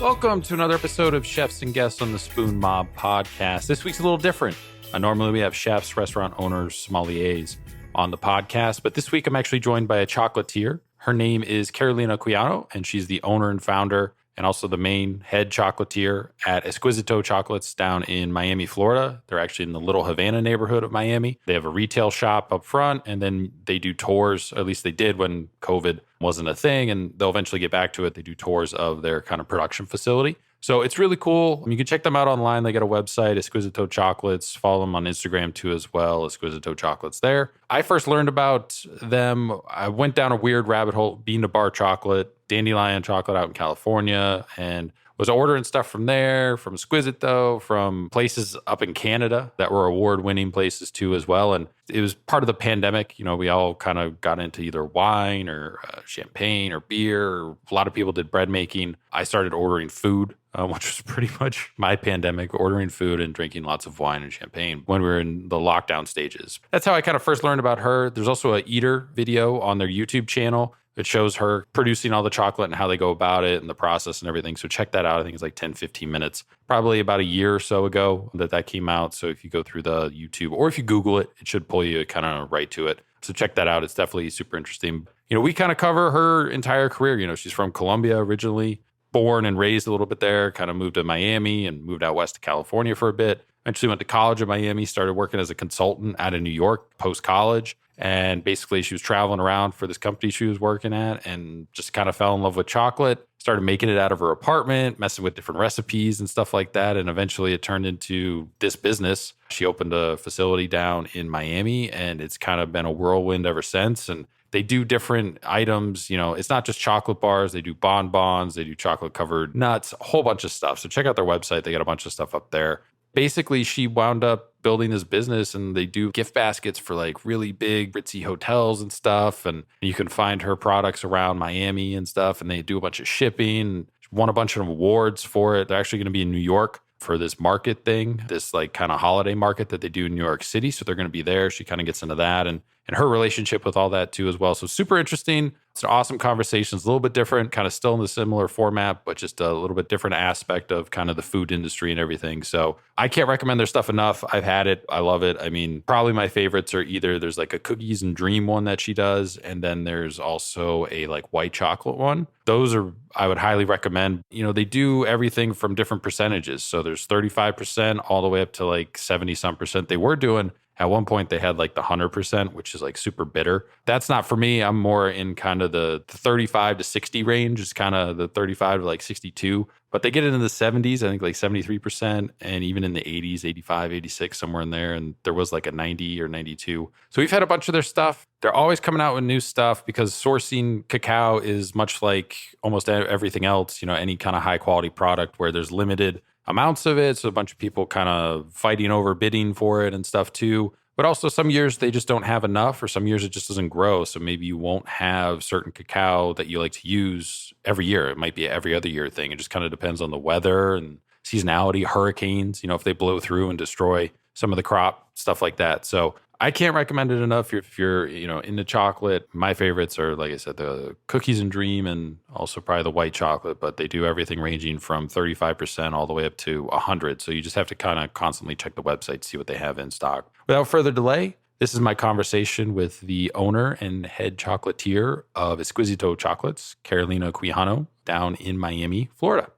Welcome to another episode of Chefs and Guests on the Spoon Mob podcast. This week's a little different. Normally we have chefs, restaurant owners, sommeliers on the podcast, but this week I'm actually joined by a chocolatier. Her name is Carolina Quijano, and she's the owner and founder and also the main head chocolatier at Exquisito Chocolates down in Miami, Florida. They're actually in the little Havana neighborhood of Miami. They have a retail shop up front, and then they do tours, or at least they did when COVID wasn't a thing, and they'll eventually get back to it. They do tours of their kind of production facility. So it's really cool. You can check them out online. They got a website, Exquisito Chocolates. Follow them on Instagram too as well, Exquisito Chocolates there. I first learned about them. I went down a weird rabbit hole, bean to bar chocolate, dandelion chocolate out in California, and was ordering stuff from there, from Exquisito, from places up in Canada that were award-winning places too as well. And it was part of the pandemic. You know, we all kind of got into either wine or champagne or beer. A lot of people did bread making. I started ordering food, which was pretty much my pandemic, ordering food and drinking lots of wine and champagne when we were in the lockdown stages. That's how I kind of first learned about her. There's also an eater video on their YouTube channel. It shows her producing all the chocolate and how they go about it and the process and everything. So check that out. I think it's like 10, 15 minutes, probably about a year or so ago that came out. So if you go through the YouTube or if you Google it, it should pull you kind of right to it. So check that out. It's definitely super interesting. You know, we kind of cover her entire career. You know, she's from Colombia originally, born and raised a little bit there, kind of moved to Miami and moved out west to California for a bit. Eventually went to college in Miami, started working as a consultant out of New York post-college. And basically she was traveling around for this company she was working at and just kind of fell in love with chocolate, started making it out of her apartment, messing with different recipes and stuff like that. And eventually it turned into this business. She opened a facility down in Miami and it's kind of been a whirlwind ever since. And they do different items. You know, it's not just chocolate bars. They do bonbons. They do chocolate covered nuts, a whole bunch of stuff. So check out their website. They got a bunch of stuff up there. Basically, she wound up building this business and they do gift baskets for like really big ritzy hotels and stuff. And you can find her products around Miami and stuff. And they do a bunch of shipping. She won a bunch of awards for it. They're actually going to be in New York for this market thing, this like kind of holiday market that they do in New York City. So they're going to be there. She kind of gets into that and her relationship with all that too as well. So super interesting. It's an awesome conversation. It's a little bit different, kind of still in the similar format, but just a little bit different aspect of kind of the food industry and everything. So I can't recommend their stuff enough. I've had it. I love it. I mean, probably my favorites are either there's like a cookies and dream one that she does. And then there's also a like white chocolate one. Those are, I would highly recommend. You know, they do everything from different percentages. So there's 35% all the way up to like 70 some percent. They were doing at one point, they had like the 100%, which is like super bitter. That's not for me. I'm more in kind of the 35 to 60 range. It's kind of the 35 to like 62. But they get it in the 70s, I think like 73%, and even in the 80s, 85, 86, somewhere in there. And there was like a 90 or 92. So we've had a bunch of their stuff. They're always coming out with new stuff because sourcing cacao is much like almost everything else, you know, any kind of high quality product where there's limited amounts of it. So a bunch of people kind of fighting over bidding for it and stuff too. But also some years they just don't have enough, or some years it just doesn't grow. So maybe you won't have certain cacao that you like to use every year. It might be every other year thing. It just kind of depends on the weather and seasonality, hurricanes, you know, if they blow through and destroy some of the crop, stuff like that. So I can't recommend it enough if you're, you know, into chocolate. My favorites are, like I said, the cookies and dream and also probably the white chocolate, but they do everything ranging from 35% all the way up to 100. So you just have to kind of constantly check the website, see what they have in stock. Without further delay, this is my conversation with the owner and head chocolatier of Exquisito Chocolates, Carolina Quijano, down in Miami, Florida.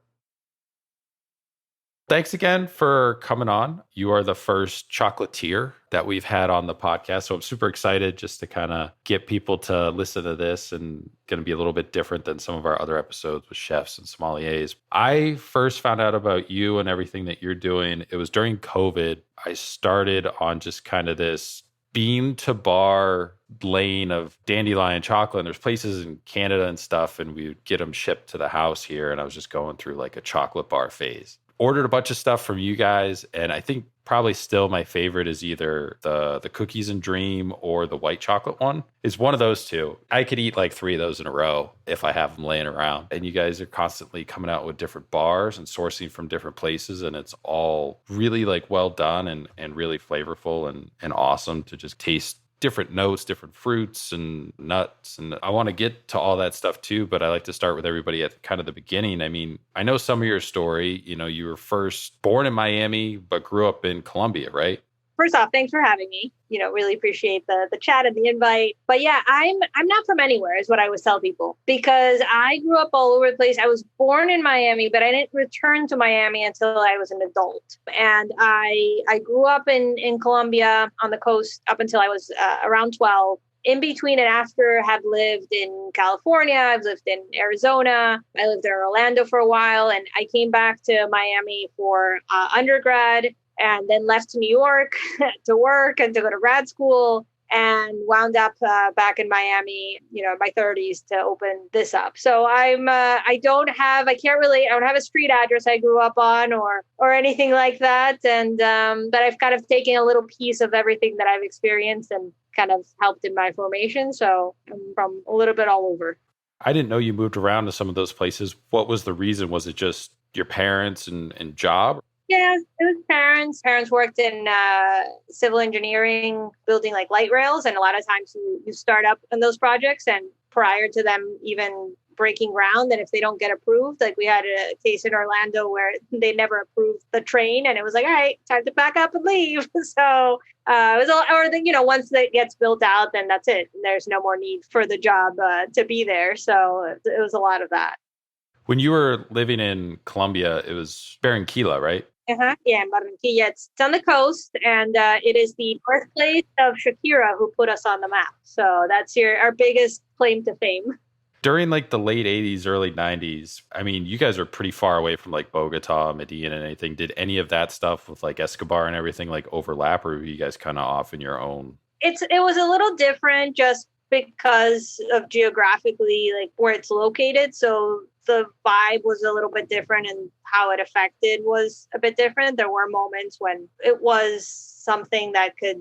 Thanks again for coming on. You are the first chocolatier that we've had on the podcast. So I'm super excited just to kind of get people to listen to this, and going to be a little bit different than some of our other episodes with chefs and sommeliers. I first found out about you and everything that you're doing. It was during COVID. I started on just kind of this bean to bar lane of dandelion chocolate. And there's places in Canada and stuff, and we would get them shipped to the house here. And I was just going through like a chocolate bar phase. Ordered a bunch of stuff from you guys, and I think probably still my favorite is either the cookies and dream or the white chocolate one. It's one of those two. I could eat like 3 of those in a row if I have them laying around. And you guys are constantly coming out with different bars and sourcing from different places, and it's all really like well done and really flavorful and awesome to just taste different notes, different fruits and nuts. And I want to get to all that stuff too, but I like to start with everybody at kind of the beginning. I mean, I know some of your story. You were first born in Miami, but grew up in Colombia, right? First off, thanks for having me. Really appreciate the chat and the invite. But yeah, I'm not from anywhere is what I always tell people, because I grew up all over the place. I was born in Miami, but I didn't return to Miami until I was an adult. And I grew up in Colombia on the coast up until I was around 12. In between and after, have lived in California. I've lived in Arizona. I lived in Orlando for a while, and I came back to Miami for undergrad, and then left to New York to work and to go to grad school, and wound up back in Miami, in my 30s to open this up. So I can't relate. I don't have a street address I grew up on or anything like that. And, but I've kind of taken a little piece of everything that I've experienced and kind of helped in my formation. So I'm from a little bit all over. I didn't know you moved around to some of those places. What was the reason? Was it just your parents and job? Yeah, it was parents. Parents worked in civil engineering, building like light rails. And a lot of times you start up on those projects, and prior to them even breaking ground, and if they don't get approved, like we had a case in Orlando where they never approved the train, and it was like, all right, time to pack up and leave. So it was once it gets built out, then that's it. There's no more need for the job to be there. So it was a lot of that. When you were living in Colombia, it was Barranquilla, right? Yeah, in Barranquilla. It's on the coast, and it is the birthplace of Shakira, who put us on the map. So that's our biggest claim to fame. During like the late 80s, early 90s, I mean, you guys are pretty far away from like Bogota, Medellin, and anything. Did any of that stuff with like Escobar and everything like overlap, or were you guys kind of off in your own? It was a little different just because of geographically like where it's located. So the vibe was a little bit different, and how it affected was a bit different. There were moments when it was something that could,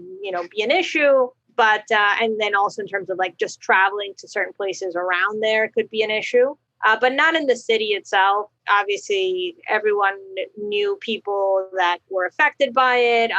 be an issue, but, and then also in terms of like just traveling to certain places around there could be an issue, but not in the city itself. Obviously, everyone knew people that were affected by it.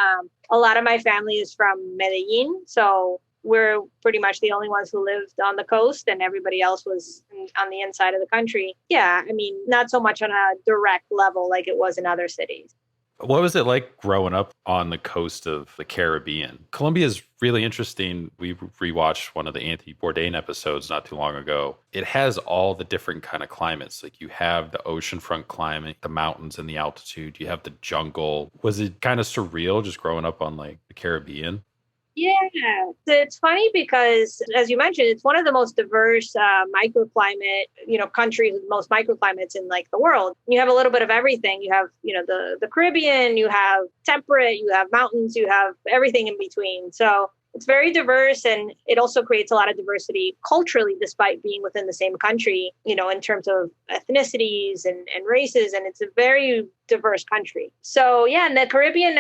A lot of my family is from Medellin, so we're pretty much the only ones who lived on the coast, and everybody else was on the inside of the country. Yeah, I mean, not so much on a direct level like it was in other cities. What was it like growing up on the coast of the Caribbean? Colombia is really interesting. We rewatched one of the Anthony Bourdain episodes not too long ago. It has all the different kind of climates. Like you have the oceanfront climate, the mountains and the altitude. You have the jungle. Was it kind of surreal just growing up on like the Caribbean? Yeah, it's funny because, as you mentioned, it's one of the most diverse microclimate, countries with most microclimates in like the world. You have a little bit of everything. You have, the Caribbean, you have temperate, you have mountains, you have everything in between. So it's very diverse, and it also creates a lot of diversity culturally, despite being within the same country, in terms of ethnicities and races. And it's a very diverse country. So yeah, in the Caribbean,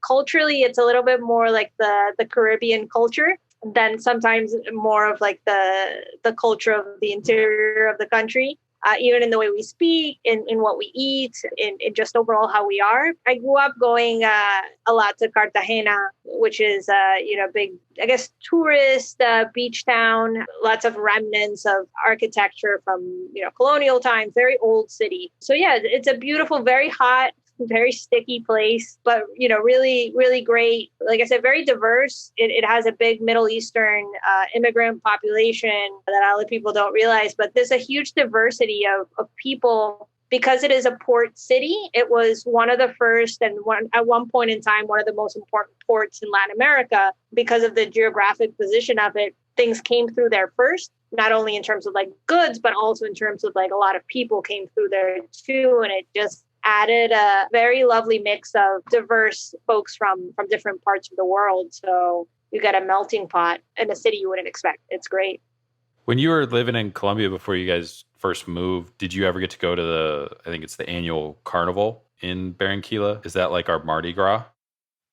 culturally, it's a little bit more like the Caribbean culture than sometimes more of like the culture of the interior of the country. Even in the way we speak, in what we eat, in just overall how we are. I grew up going a lot to Cartagena, which is, big, I guess, tourist beach town, lots of remnants of architecture from, colonial times, very old city. So yeah, it's a beautiful, very hot, very sticky place, but, really, really great. Like I said, very diverse. It has a big Middle Eastern immigrant population that a lot of people don't realize, but there's a huge diversity of people because it is a port city. It was one of the first and at one point in time, one of the most important ports in Latin America because of the geographic position of it. Things came through there first, not only in terms of like goods, but also in terms of like a lot of people came through there too. And it just added a very lovely mix of diverse folks from different parts of the world. So you get a melting pot in a city you wouldn't expect. It's great. When you were living in Colombia before you guys first moved, did you ever get to go to I think it's the annual Carnival in Barranquilla? Is that like our Mardi Gras?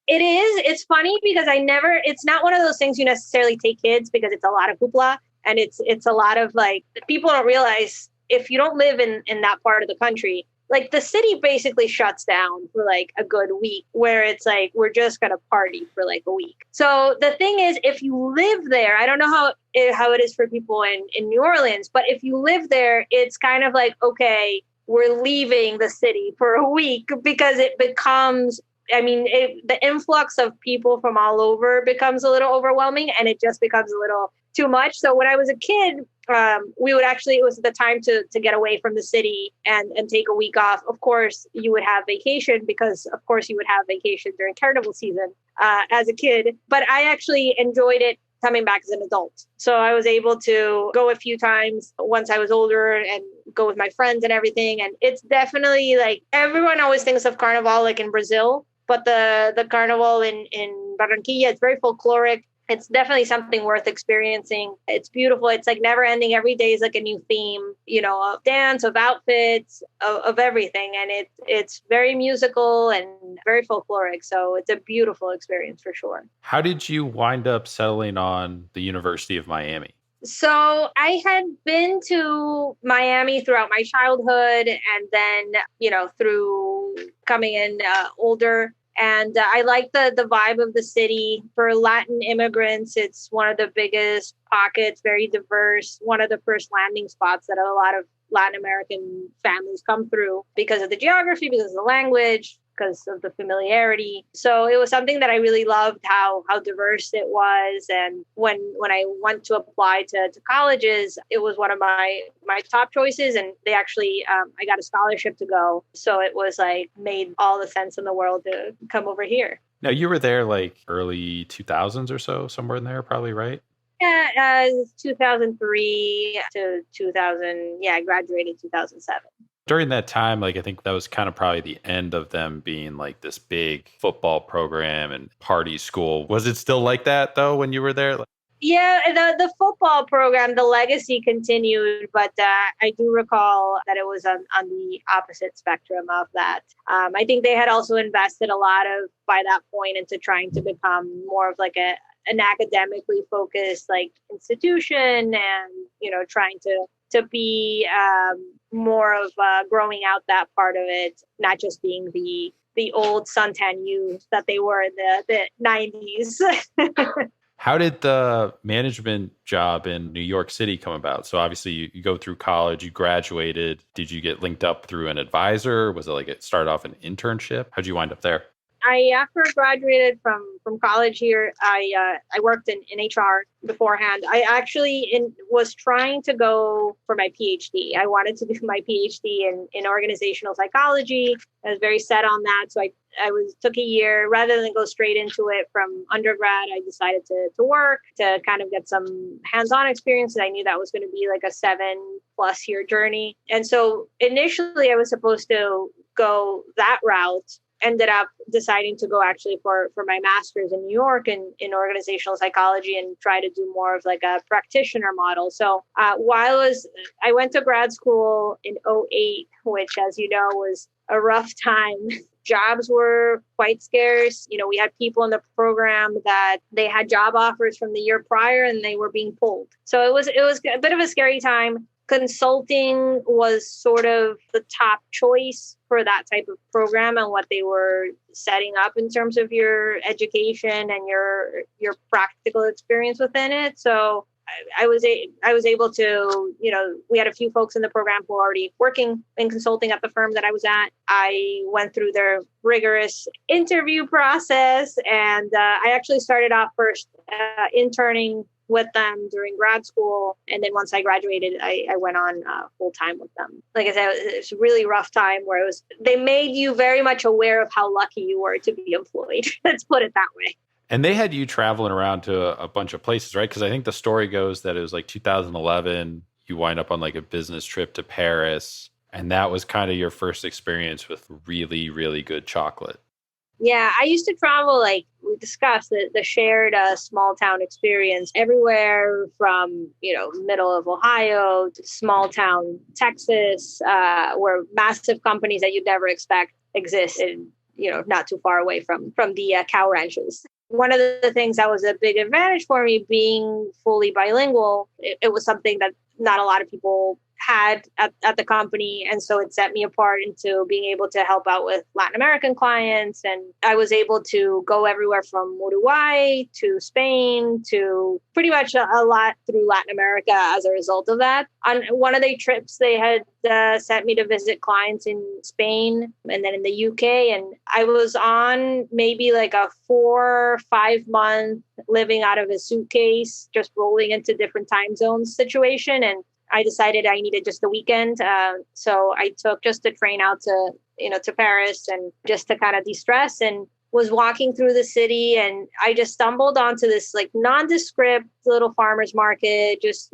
It is. It's funny because it's not one of those things you necessarily take kids because it's a lot of hoopla, and it's a lot of like, people don't realize if you don't live in that part of the country, like the city basically shuts down for like a good week, where it's like, we're just going to party for like a week. So the thing is, if you live there, I don't know how it is for people in New Orleans, but if you live there, it's kind of like, okay, we're leaving the city for a week, because it becomes, the influx of people from all over becomes a little overwhelming, and it just becomes a little too much. So when I was a kid, it was the time to get away from the city and take a week off. Of course, you would have vacation, because of course you would have vacation during Carnival season as a kid. But I actually enjoyed it coming back as an adult. So I was able to go a few times once I was older and go with my friends and everything. And it's definitely like, everyone always thinks of Carnival like in Brazil, but the Carnival in Barranquilla, it's very folkloric. It's definitely something worth experiencing. It's beautiful. It's like never ending. Every day is like a new theme, of dance, of outfits, of everything. And it's very musical and very folkloric. So it's a beautiful experience for sure. How did you wind up settling on the University of Miami? So I had been to Miami throughout my childhood, and then, through coming in older. And I like the vibe of the city. For Latin immigrants, it's one of the biggest pockets, very diverse, one of the first landing spots that a lot of Latin American families come through, because of the geography, because of the language, because of the familiarity. So it was something that I really loved, how diverse it was. And when I went to apply to colleges, it was one of my top choices. And they actually, I got a scholarship to go. So it was like, made all the sense in the world to come over here. Now, you were there like early 2000s or so, somewhere in there, probably, right? Yeah, 2003 to 2000. Yeah, I graduated in 2007. During that time, like, I think that was kind of probably the end of them being like this big football program and party school. Was it still like that though when you were there? Yeah, the football program, the legacy continued, but I do recall that it was on the opposite spectrum of that. I think they had also invested a lot by that point, into trying to become more of like an academically focused like institution, and trying to be more of growing out that part of it, not just being the old suntan youth that they were in the 90s. How did the management job in New York City come about? So obviously you go through college, you graduated. Did you get linked up through an advisor? Was it like it started off an internship? How'd you wind up there? After I graduated from college here, I worked in HR beforehand. I actually was trying to go for my PhD. I wanted to do my PhD in organizational psychology. I was very set on that. So I took a year rather than go straight into it from undergrad. I decided to work to kind of get some hands-on experience. And I knew that was going to be like a 7+ year journey. And so initially I was supposed to go that route. Ended up deciding to go actually for my master's in New York in organizational psychology, and try to do more of like a practitioner model. So while I went to grad school in '08, which, as you know, was a rough time. Jobs were quite scarce. We had people in the program that they had job offers from the year prior and they were being pulled. So it was a bit of a scary time. Consulting was sort of the top choice for that type of program and what they were setting up in terms of your education and your practical experience within it. So I was able to, we had a few folks in the program who were already working in consulting at the firm that I was at. I went through their rigorous interview process, and I actually started off first interning with them during grad school. And then once I graduated, I went on full time with them. Like I said, it was a really rough time where they made you very much aware of how lucky you were to be employed. Let's put it that way. And they had you traveling around to a bunch of places, right? Because I think the story goes that it was like 2011, you wind up on like a business trip to Paris. And that was kind of your first experience with really, really good chocolate. Yeah, I used to travel, like we discussed, the shared small town experience everywhere from, middle of Ohio to small town Texas, where massive companies that you'd never expect exist and, not too far away from the cow ranches. One of the things that was a big advantage for me being fully bilingual, it was something that not a lot of people had at the company. And so it set me apart into being able to help out with Latin American clients. And I was able to go everywhere from Uruguay to Spain to pretty much a lot through Latin America as a result of that. On one of the trips, they had sent me to visit clients in Spain and then in the UK. And I was on maybe like a 4 or 5 month living out of a suitcase, just rolling into different time zones situation. And I decided I needed just the weekend. So I took just a train out to Paris and just to kind of de-stress, and was walking through the city, and I just stumbled onto this like nondescript little farmer's market, just,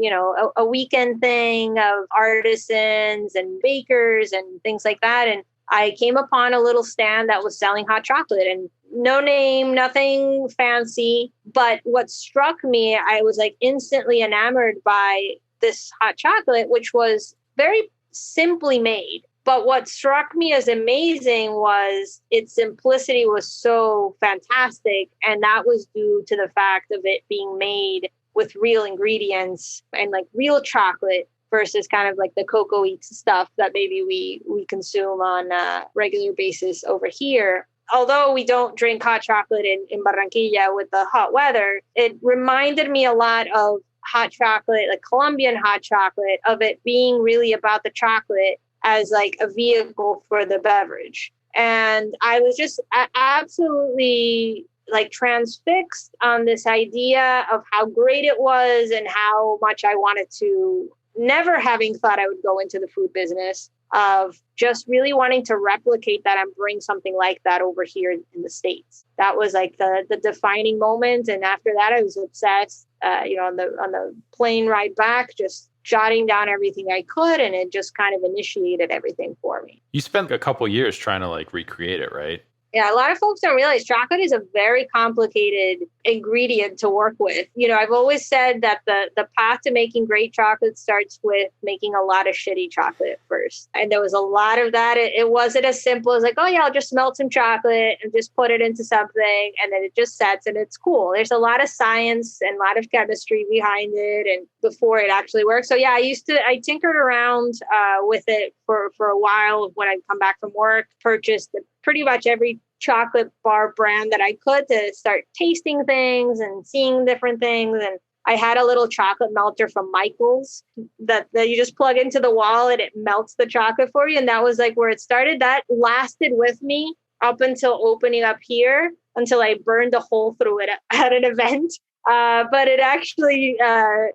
a weekend thing of artisans and bakers and things like that. And I came upon a little stand that was selling hot chocolate, and no name, nothing fancy. But what struck me, I was like instantly enamored by this hot chocolate, which was very simply made. But what struck me as amazing was its simplicity was so fantastic. And that was due to the fact of it being made with real ingredients and like real chocolate versus kind of like the cocoa eats stuff that maybe we consume on a regular basis over here. Although we don't drink hot chocolate in Barranquilla with the hot weather, it reminded me a lot of hot chocolate, like Colombian hot chocolate, of it being really about the chocolate as like a vehicle for the beverage. And I was just absolutely like transfixed on this idea of how great it was and how much I wanted to, never having thought I would go into the food business, of just really wanting to replicate that and bring something like that over here in the States. That was like the defining moment. And after that, I was obsessed, on the plane ride back, just jotting down everything I could. And it just kind of initiated everything for me. You spent a couple years trying to like recreate it, right? Yeah, a lot of folks don't realize chocolate is a very complicated ingredient to work with. I've always said that the path to making great chocolate starts with making a lot of shitty chocolate first. And there was a lot of that. It wasn't as simple as like, oh yeah, I'll just melt some chocolate and just put it into something and then it just sets and it's cool. There's a lot of science and a lot of chemistry behind it and before it actually works. So yeah, I tinkered around with it for a while when I'd come back from work, purchased pretty much every chocolate bar brand that I could to start tasting things and seeing different things. And I had a little chocolate melter from Michael's that you just plug into the wall and it melts the chocolate for you. And that was like where it started. That lasted with me up until opening up here, until I burned a hole through it at an event. But it actually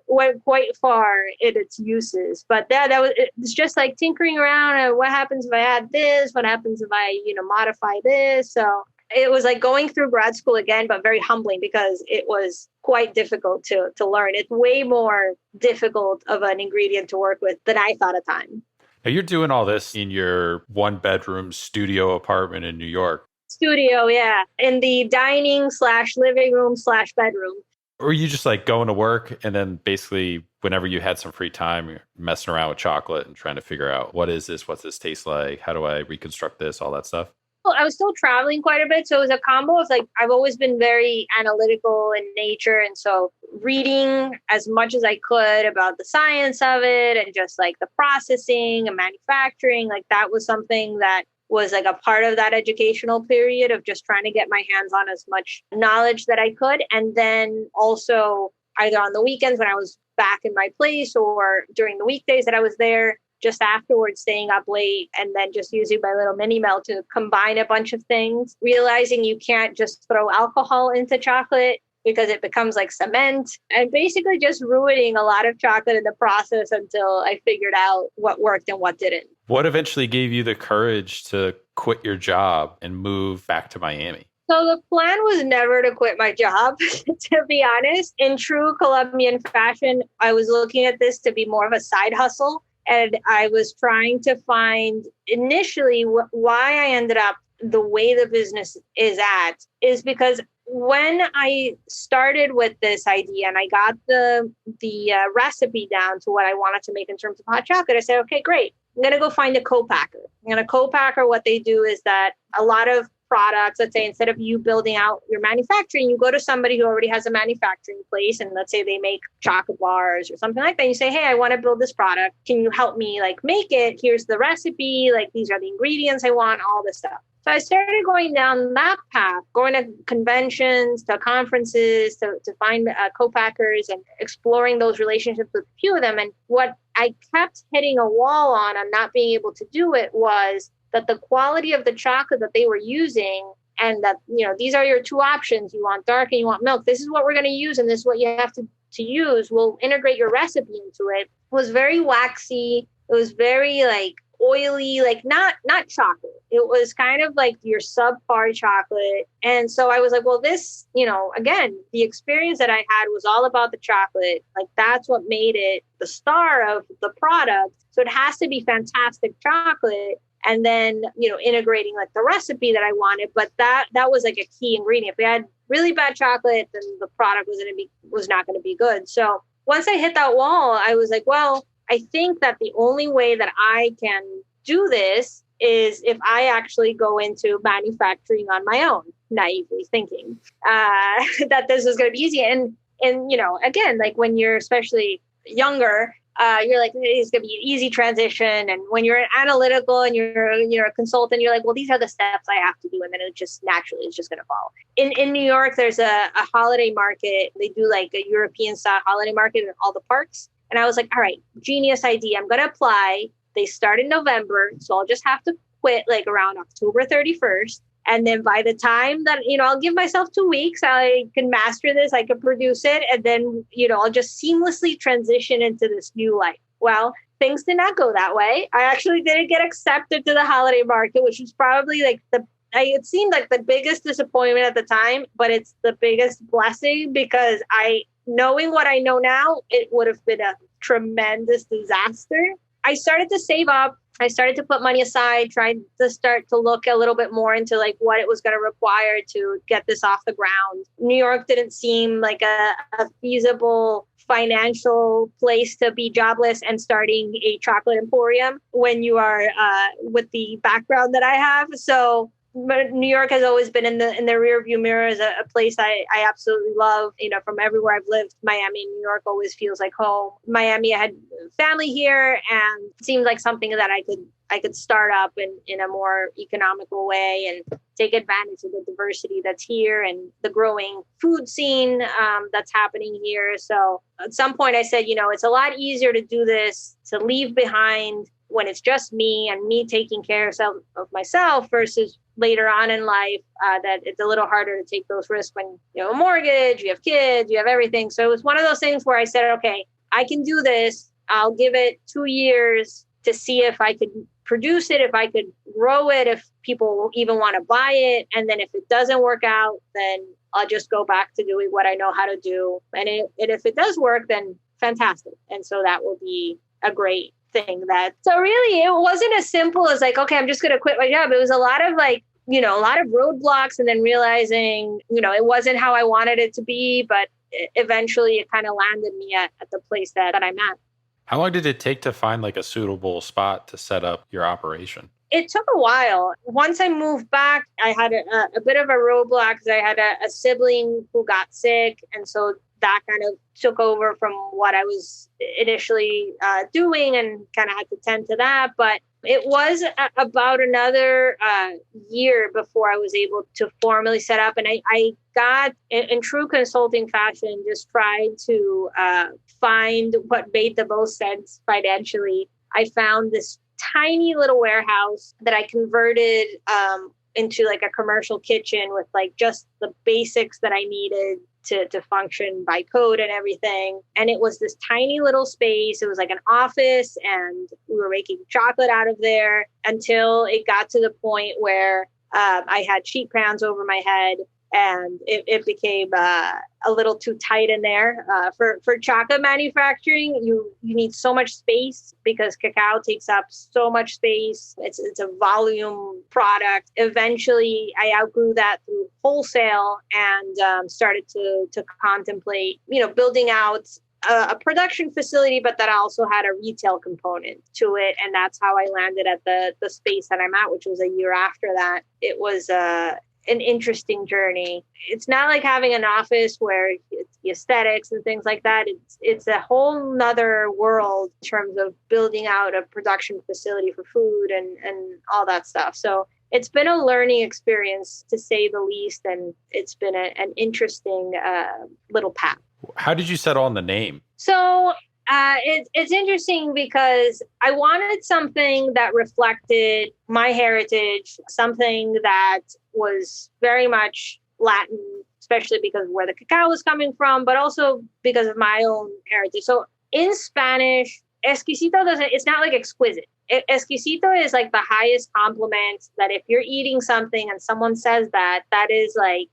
went quite far in its uses. But it's just like tinkering around. What happens if I add this? What happens if I, modify this? So it was like going through grad school again, but very humbling because it was quite difficult to learn. It's way more difficult of an ingredient to work with than I thought at the time. Now you're doing all this in your 1-bedroom studio apartment in New York. Studio, yeah. In the dining/living room/bedroom. Or you just like going to work and then basically whenever you had some free time, you're messing around with chocolate and trying to figure out what is this? What's this taste like? How do I reconstruct this? All that stuff. Well, I was still traveling quite a bit. So it was a combo of like, I've always been very analytical in nature. And so reading as much as I could about the science of it and just like the processing and manufacturing, like that was something that was like a part of that educational period of just trying to get my hands on as much knowledge that I could. And then also either on the weekends when I was back in my place or during the weekdays that I was there, just afterwards staying up late and then just using my little mini mill to combine a bunch of things, realizing you can't just throw alcohol into chocolate because it becomes like cement, and basically just ruining a lot of chocolate in the process until I figured out what worked and what didn't. What eventually gave you the courage to quit your job and move back to Miami? So the plan was never to quit my job, to be honest. In true Colombian fashion, I was looking at this to be more of a side hustle. And I was trying to find initially why I ended up the way the business is at is because when I started with this idea and I got the recipe down to what I wanted to make in terms of hot chocolate, I said, okay, great. I'm going to go find a co-packer. And a co-packer, what they do is that a lot of products. Let's say instead of you building out your manufacturing, you go to somebody who already has a manufacturing place, and let's say they make chocolate bars or something like that. You say, hey, I want to build this product. Can you help me like make it? Here's the recipe. Like these are the ingredients I want, all this stuff. So I started going down that path, going to conventions, to conferences, to find co-packers and exploring those relationships with a few of them. And what I kept hitting a wall on not being able to do it was that the quality of the chocolate that they were using, and that, you know, these are your two options. You want dark and you want milk. This is what we're going to use. And this is what you have to use. We'll integrate your recipe into it. It was very waxy. It was very like oily, like not chocolate. It was kind of like your subpar chocolate. And so I was like, well, this, you know, again, the experience that I had was all about the chocolate. Like that's what made it the star of the product. So it has to be fantastic chocolate. And then, you know, integrating like the recipe that I wanted. But that was like a key ingredient. If we had really bad chocolate, then the product was not going to be good. So once I hit that wall, I was like, well, I think that the only way that I can do this is if I actually go into manufacturing on my own, naively thinking that this is going to be easy. And, you know, again, like when you're especially younger, you're like, it's going to be an easy transition. And when you're analytical and you're a consultant, you're like, well, these are the steps I have to do. And then it just naturally is just going to follow. In New York, there's a holiday market. They do like a European style holiday market in all the parks. And I was like, all right, genius idea. I'm going to apply. They start in November. So I'll just have to quit like around October 31st. And then by the time that, you know, I'll give myself 2 weeks, I can master this, I can produce it. And then, you know, I'll just seamlessly transition into this new life. Well, things did not go that way. I actually didn't get accepted to the holiday market, which was probably like it seemed like the biggest disappointment at the time, but it's the biggest blessing because knowing what I know now, it would have been a tremendous disaster. I started to save up. I started to put money aside, tried to start to look a little bit more into like what it was going to require to get this off the ground. New York didn't seem like a feasible financial place to be jobless and starting a chocolate emporium when you are with the background that I have. So New York has always been in the rear view mirror as a place I absolutely love. You know, from everywhere I've lived, Miami and New York always feels like home. Miami, I had family here, and it seemed like something that I could start up in a more economical way and take advantage of the diversity that's here and the growing food scene that's happening here. So at some point I said, you know, it's a lot easier to do this, to leave behind when it's just me and me taking care of myself versus later on in life, that it's a little harder to take those risks when you have a mortgage, you have kids, you have everything. So it was one of those things where I said, okay, I can do this. I'll give it 2 years to see if I could produce it, if I could grow it, if people even want to buy it. And then if it doesn't work out, then I'll just go back to doing what I know how to do. And if it does work, then fantastic. And so that will be a great thing. So really, it wasn't as simple as like, okay, I'm just going to quit my job. It was a lot of like, you know, a lot of roadblocks and then realizing, you know, it wasn't how I wanted it to be, but eventually it kind of landed me at the place that I'm at. How long did it take to find like a suitable spot to set up your operation? It took a while. Once I moved back, I had a bit of a roadblock because I had a sibling who got sick. And so that kind of took over from what I was initially doing and kind of had to tend to that. But it was about another year before I was able to formally set up. And I got, in true consulting fashion, just tried to find what made the most sense financially. I found this tiny little warehouse that I converted into like a commercial kitchen with like just the basics that I needed to function by code and everything. And it was this tiny little space. It was like an office and we were making chocolate out of there until it got to the point where I had sheet pans over my head and it became a little too tight in there. For chocolate manufacturing, you need so much space because cacao takes up so much space. It's a volume product. Eventually, I outgrew that through wholesale and started to contemplate, you know, building out a production facility, but that also had a retail component to it. And that's how I landed at the space that I'm at, which was a year after that. It was an interesting journey. It's not like having an office where it's the aesthetics and things like that. It's a whole nother world in terms of building out a production facility for food and all that stuff. So it's been a learning experience, to say the least, and it's been an interesting little path. How did you settle on the name? So it's interesting because I wanted something that reflected my heritage, something that was very much Latin, especially because of where the cacao was coming from, but also because of my own heritage. So in Spanish, exquisito it's not like exquisite. Exquisito is like the highest compliment, that if you're eating something and someone says that is like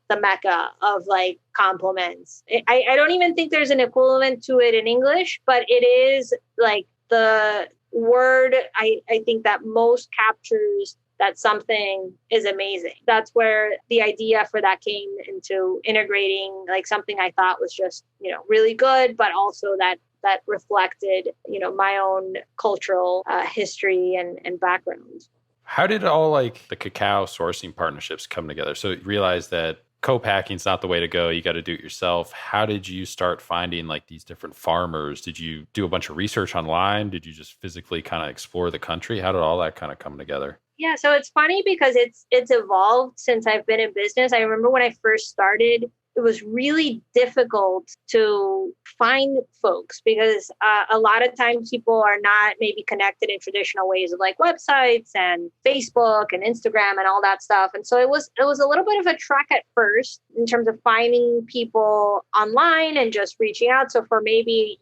the mecca of like compliments. I don't even think there's an equivalent to it in English, but it is like the word I think that most captures that something is amazing. That's where the idea for that came into integrating like something I thought was just, really good, but also that reflected, my own cultural history and background. How did all like the cacao sourcing partnerships come together? So you realized that co-packing is not the way to go. You got to do it yourself. How did you start finding like these different farmers? Did you do a bunch of research online? Did you just physically kind of explore the country? How did all that kind of come together? Yeah, so it's funny because it's evolved since I've been in business. I remember when I first started, it was really difficult to find folks because a lot of times people are not maybe connected in traditional ways of like websites and Facebook and Instagram and all that stuff. And so it was a little bit of a trek at first in terms of finding people online and just reaching out. So for maybe,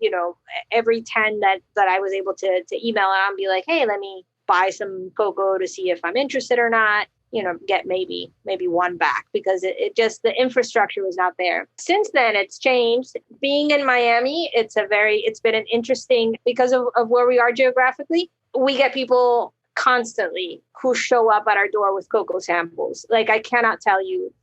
every 10 that I was able to email out and be like, hey, let me buy some cocoa to see if I'm interested or not. Get maybe one back because it just, the infrastructure was not there. Since then, it's changed. Being in Miami, it's been an interesting, because of where we are geographically, we get people constantly who show up at our door with cocoa samples. Like, I cannot tell you,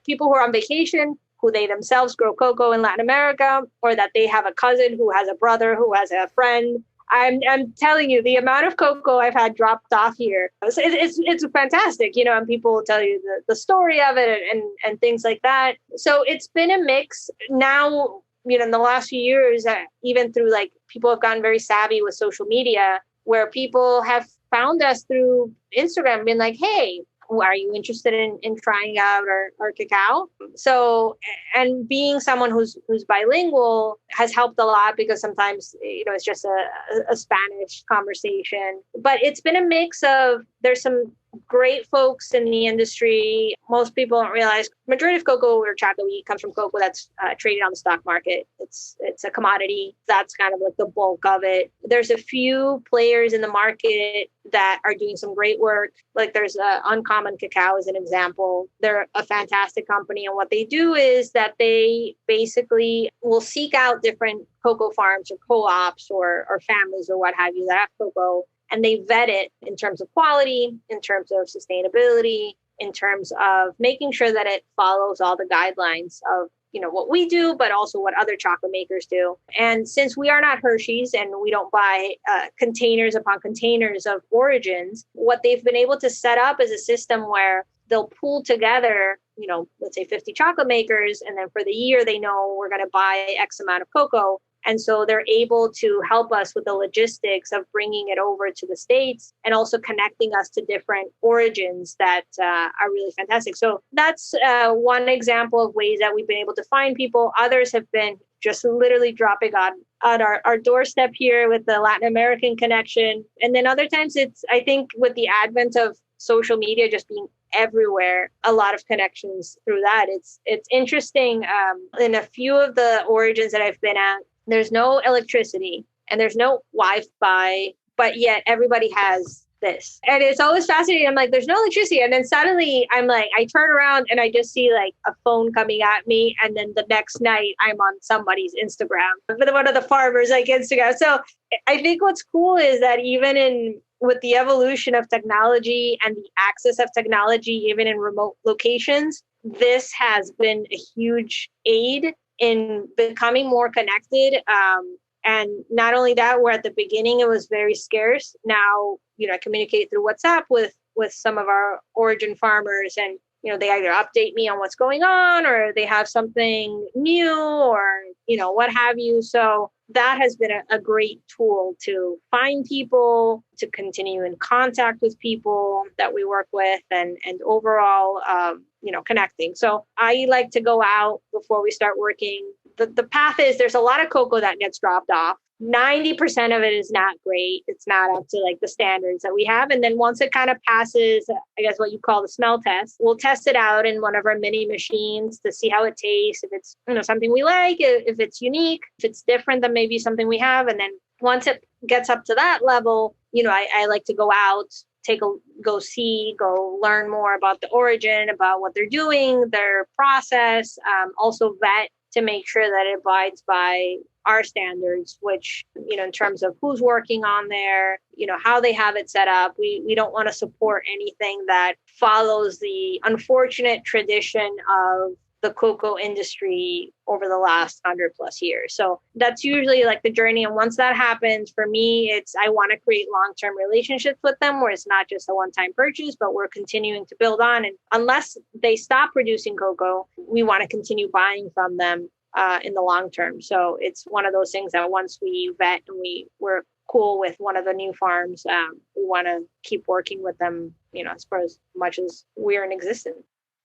people who are on vacation, who they themselves grow cocoa in Latin America, or that they have a cousin who has a brother who has a friend. I'm telling you, the amount of cocoa I've had dropped off here, it's fantastic, and people will tell you the story of it and things like that. So it's been a mix. Now, in the last few years, even through like people have gotten very savvy with social media, where people have found us through Instagram, been like, hey, are you interested in trying out our cacao? So, and being someone who's bilingual has helped a lot because sometimes, it's just a Spanish conversation. But it's been a mix of, there's some great folks in the industry. Most people don't realize majority of cocoa or chocolate we eat comes from cocoa that's traded on the stock market. It's a commodity. That's kind of like the bulk of it. There's a few players in the market that are doing some great work. Like there's Uncommon Cacao as an example. They're a fantastic company. And what they do is that they basically will seek out different cocoa farms or co-ops or families or what have you that have cocoa. And they vet it in terms of quality, in terms of sustainability, in terms of making sure that it follows all the guidelines of, what we do, but also what other chocolate makers do. And since we are not Hershey's and we don't buy containers upon containers of origins, what they've been able to set up is a system where they'll pool together, let's say 50 chocolate makers. And then for the year, they know we're going to buy X amount of cocoa. And so they're able to help us with the logistics of bringing it over to the States and also connecting us to different origins that are really fantastic. So that's one example of ways that we've been able to find people. Others have been just literally dropping on our doorstep here with the Latin American connection. And then other times I think with the advent of social media just being everywhere, a lot of connections through that. It's interesting. In a few of the origins that I've been at, there's no electricity and there's no Wi-Fi, but yet everybody has this. And it's always fascinating. I'm like, there's no electricity. And then suddenly I'm like, I turn around and I just see like a phone coming at me. And then the next night I'm on somebody's Instagram, with one of the farmers like Instagram. So I think what's cool is that even with the evolution of technology and the access of technology, even in remote locations, this has been a huge aid in becoming more connected. And not only that, where at the beginning it was very scarce. Now, I communicate through WhatsApp with some of our origin farmers, and they either update me on what's going on, or they have something new, or what have you. So that has been a great tool to find people, to continue in contact with people that we work with, and overall, connecting. So I like to go out before we start working. The path is, there's a lot of cocoa that gets dropped off. 90% of it is not great. It's not up to like the standards that we have. And then once it kind of passes, I guess what you call the smell test, we'll test it out in one of our mini machines to see how it tastes. If it's, something we like, if it's unique, if it's different than maybe something we have. And then once it gets up to that level, I like to go out, go learn more about the origin, about what they're doing, their process, also vet to make sure that it abides by our standards, which, in terms of who's working on there, how they have it set up. We don't want to support anything that follows the unfortunate tradition of the cocoa industry over the last 100+ years. So that's usually like the journey. And once that happens, for me, I want to create long-term relationships with them where it's not just a one-time purchase, but we're continuing to build on. And unless they stop producing cocoa, we want to continue buying from them in the long term. So it's one of those things that once we vet and we're cool with one of the new farms, we want to keep working with them, as far as much as we're in existence.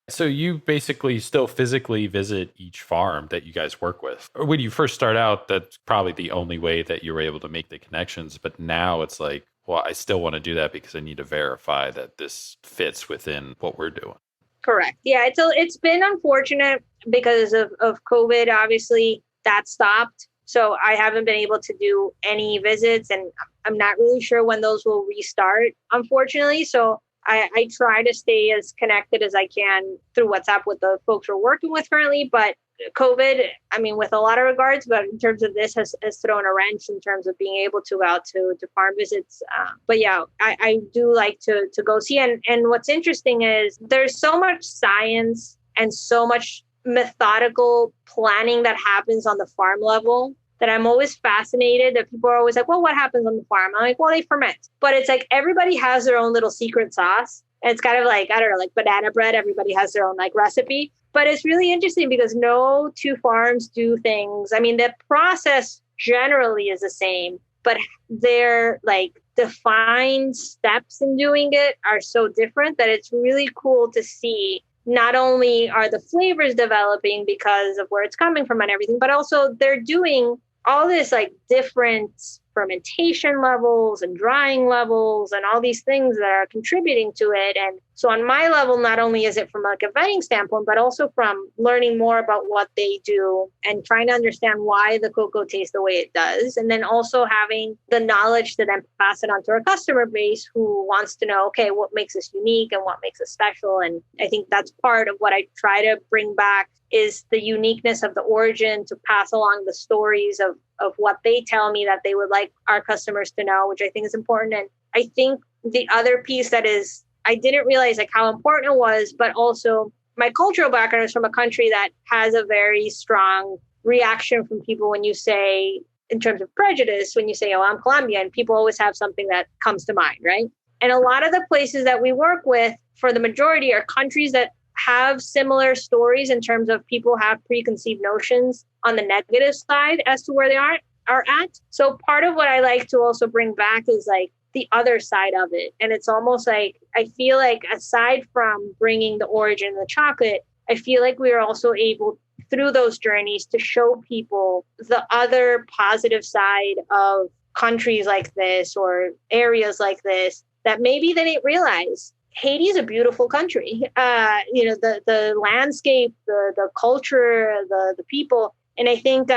So you basically still physically visit each farm that you guys work with. Or when you first start out, that's probably the only way that you were able to make the connections. But now it's like, well, I still want to do that because I need to verify that this fits within what we're doing. Correct. Yeah, it's been unfortunate because of COVID. Obviously, that stopped. So I haven't been able to do any visits, and I'm not really sure when those will restart, unfortunately. So I try to stay as connected as I can through WhatsApp with the folks we're working with currently. But COVID, with a lot of regards, but in terms of this has thrown a wrench in terms of being able to go out to farm visits. But yeah, I do like to go see. And what's interesting is there's so much science and so much methodical planning that happens on the farm level that I'm always fascinated that people are always like, well, what happens on the farm? I'm like, well, they ferment. But it's like everybody has their own little secret sauce. And it's kind of like, I don't know, like banana bread. Everybody has their own like recipe. But it's really interesting because no two farms do things. The process generally is the same, but their like defined steps in doing it are so different that it's really cool to see. Not only are the flavors developing because of where it's coming from and everything, but also they're doing all this like different fermentation levels and drying levels and all these things that are contributing to it. And so on my level, not only is it from like a vetting standpoint, but also from learning more about what they do and trying to understand why the cocoa tastes the way it does. And then also having the knowledge to then pass it on to our customer base who wants to know, okay, what makes us unique and what makes us special. And I think that's part of what I try to bring back is the uniqueness of the origin, to pass along the stories of what they tell me that they would like our customers to know, which I think is important. And I think the other piece that is, I didn't realize like how important it was, but also my cultural background is from a country that has a very strong reaction from people when you say, in terms of prejudice, when you say, oh, I'm Colombian, people always have something that comes to mind, right? And a lot of the places that we work with, for the majority, are countries that have similar stories in terms of people have preconceived notions on the negative side as to where they are at. So part of what I like to also bring back is like the other side of it. And it's almost like, I feel like aside from bringing the origin of the chocolate, I feel like we are also able through those journeys to show people the other positive side of countries like this or areas like this that maybe they didn't realize. Haiti is a beautiful country. The landscape, the culture, the people. And I think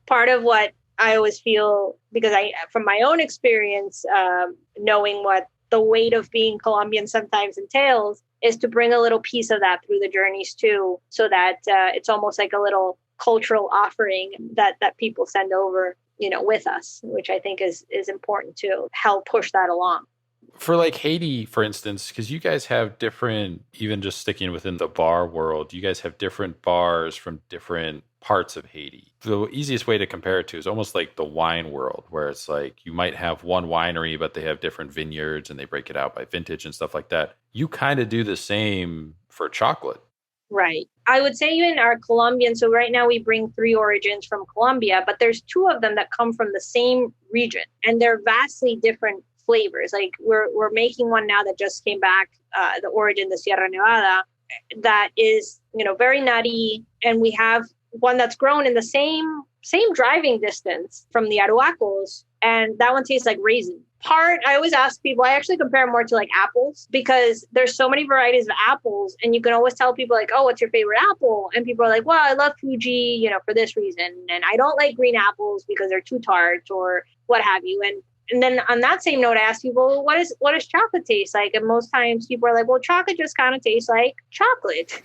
part of what I always feel, because from my own experience, knowing what the weight of being Colombian sometimes entails, is to bring a little piece of that through the journeys too, so that it's almost like a little cultural offering that people send over, with us, which I think is important to help push that along. For like Haiti, for instance, because you guys have different, even just sticking within the bar world, you guys have different bars from different parts of Haiti. The easiest way to compare it to is almost like the wine world, where it's like you might have one winery, but they have different vineyards and they break it out by vintage and stuff like that. You kind of do the same for chocolate. Right. I would say even our Colombian. So right now we bring 3 origins from Colombia, but there's 2 of them that come from the same region, and they're vastly different flavors. Like we're making one now that just came back, the origin, the Sierra Nevada, that is, very nutty, and we have one that's grown in the same driving distance from the Aruacos, and that one tastes like raisin. I always ask people, I actually compare more to like apples, because there's so many varieties of apples, and you can always tell people like, oh, what's your favorite apple? And people are like, well, I love Fuji, for this reason. And I don't like green apples because they're too tart or what have you. And then on that same note, I ask people, what does chocolate taste like? And most times people are like, well, chocolate just kind of tastes like chocolate.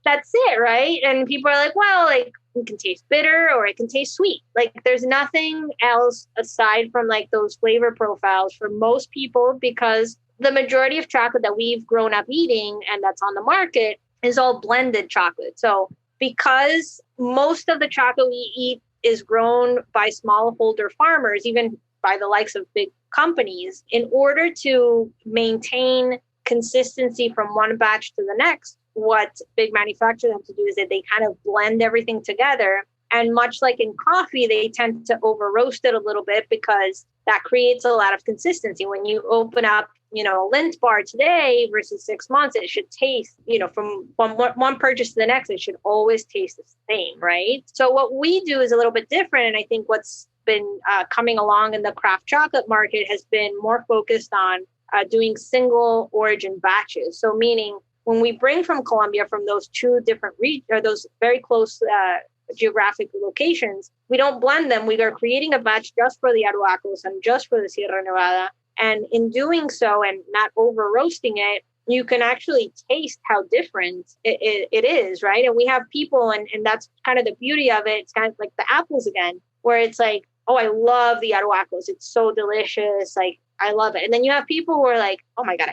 That's it, right? And people are like, well, like it can taste bitter or it can taste sweet. Like there's nothing else aside from like those flavor profiles for most people, because the majority of chocolate that we've grown up eating and that's on the market is all blended chocolate. So because most of the chocolate we eat is grown by smallholder farmers, even by the likes of big companies, in order to maintain consistency from one batch to the next, what big manufacturers have to do is that they kind of blend everything together. And much like in coffee, they tend to over roast it a little bit, because that creates a lot of consistency. When you open up, a Lindt bar today versus 6 months, it should taste, from one purchase to the next, it should always taste the same, right? So what we do is a little bit different. And I think what's been coming along in the craft chocolate market has been more focused on doing single origin batches. So meaning when we bring from Colombia, from those 2 different regions, or those very close geographic locations, we don't blend them. We are creating a batch just for the Aruacos and just for the Sierra Nevada. And in doing so and not over roasting it, you can actually taste how different it is, right? And we have people, and that's kind of the beauty of it. It's kind of like the apples again, where it's like, oh, I love the Aruacos. It's so delicious. Like, I love it. And then you have people who are like, oh my God,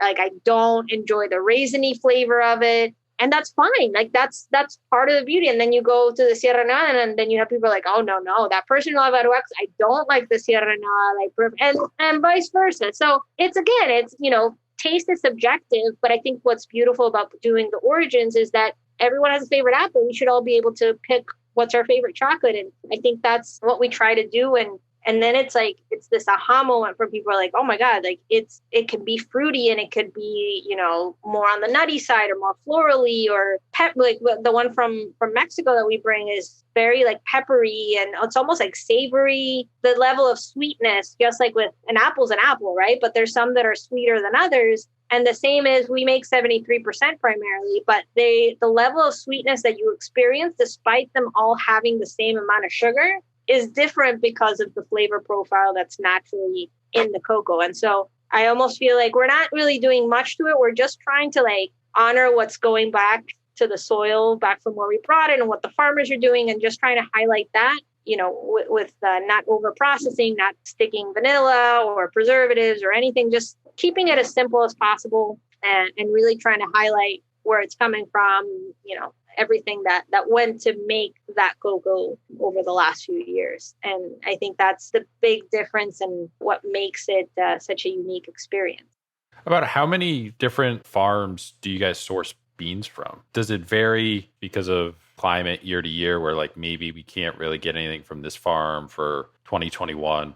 I don't enjoy the raisiny flavor of it. And that's fine. Like that's part of the beauty. And then you go to the Sierra Nevada, and then you have people like, oh no, that person who loves Aruacos, I don't like the Sierra Nevada, and vice versa. So it's taste is subjective, but I think what's beautiful about doing the origins is that everyone has a favorite apple. We should all be able to pick what's our favorite chocolate. And I think that's what we try to do. And then it's like, it's this aha moment for people are like, oh my God, like it can be fruity, and it could be, more on the nutty side or more florally, or like the one from Mexico that we bring is very like peppery, and it's almost like savory. The level of sweetness, just like with an apple's an apple, right? But there's some that are sweeter than others. And the same is we make 73% primarily, but the level of sweetness that you experience, despite them all having the same amount of sugar, is different because of the flavor profile that's naturally in the cocoa. And so I almost feel like we're not really doing much to it. We're just trying to like honor what's going back to the soil, back from where we brought it, and what the farmers are doing, and just trying to highlight that, with not over processing, not sticking vanilla or preservatives or anything, just keeping it as simple as possible, and really trying to highlight where it's coming from, everything that went to make that cocoa over the last few years. And I think that's the big difference and what makes it such a unique experience. About how many different farms do you guys source beans from? Does it vary because of climate year to year, where like maybe we can't really get anything from this farm for 2021?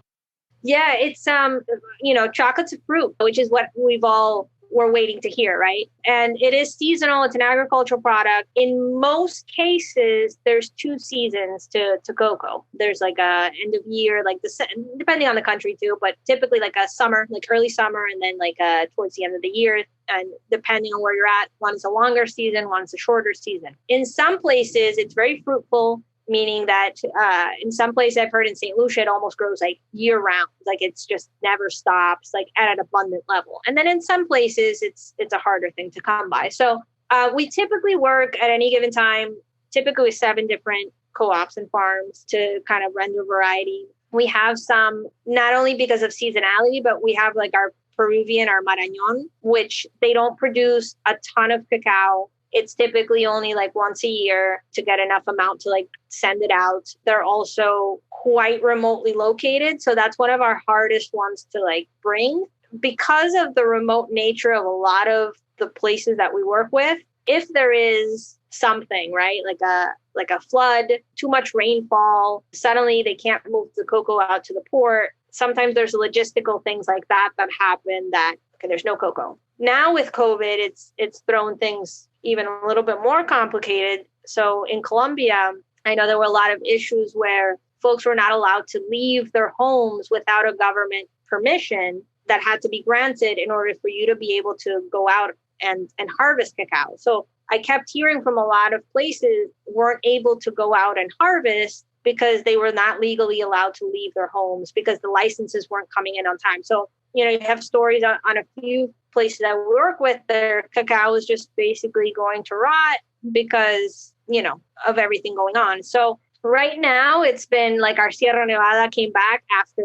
Yeah, it's chocolate's a fruit, which is what we're waiting to hear, right? And it is seasonal. It's an agricultural product. In most cases, there's 2 seasons to cocoa. There's like a end of year, like depending on the country too, but typically like a summer, like early summer, and then like towards the end of the year. And depending on where you're at, one's a longer season, one's a shorter season. In some places, it's very fruitful, meaning that in some places I've heard in St. Lucia, it almost grows like year round. Like it's just never stops, like at an abundant level. And then in some places it's a harder thing to come by. So we typically work at any given time, typically with 7 different co-ops and farms to kind of render variety. We have some, not only because of seasonality, but we have like our Peruvian or Marañón, which they don't produce a ton of cacao. It's typically only like once a year to get enough amount to like send it out. They're also quite remotely located. So that's one of our hardest ones to like bring because of the remote nature of a lot of the places that we work with. If there is something, right, like a flood, too much rainfall, suddenly they can't move the cocoa out to the port. Sometimes there's logistical things like that happen that, okay, there's no cocoa. Now with COVID, it's thrown things even a little bit more complicated. So in Colombia, I know there were a lot of issues where folks were not allowed to leave their homes without a government permission that had to be granted in order for you to be able to go out and harvest cacao. So I kept hearing from a lot of places weren't able to go out and harvest because they were not legally allowed to leave their homes because the licenses weren't coming in on time. So, you know, you have stories on a few places that we work with, their cacao is just basically going to rot because, you know, of everything going on. So right now it's been like our Sierra Nevada came back after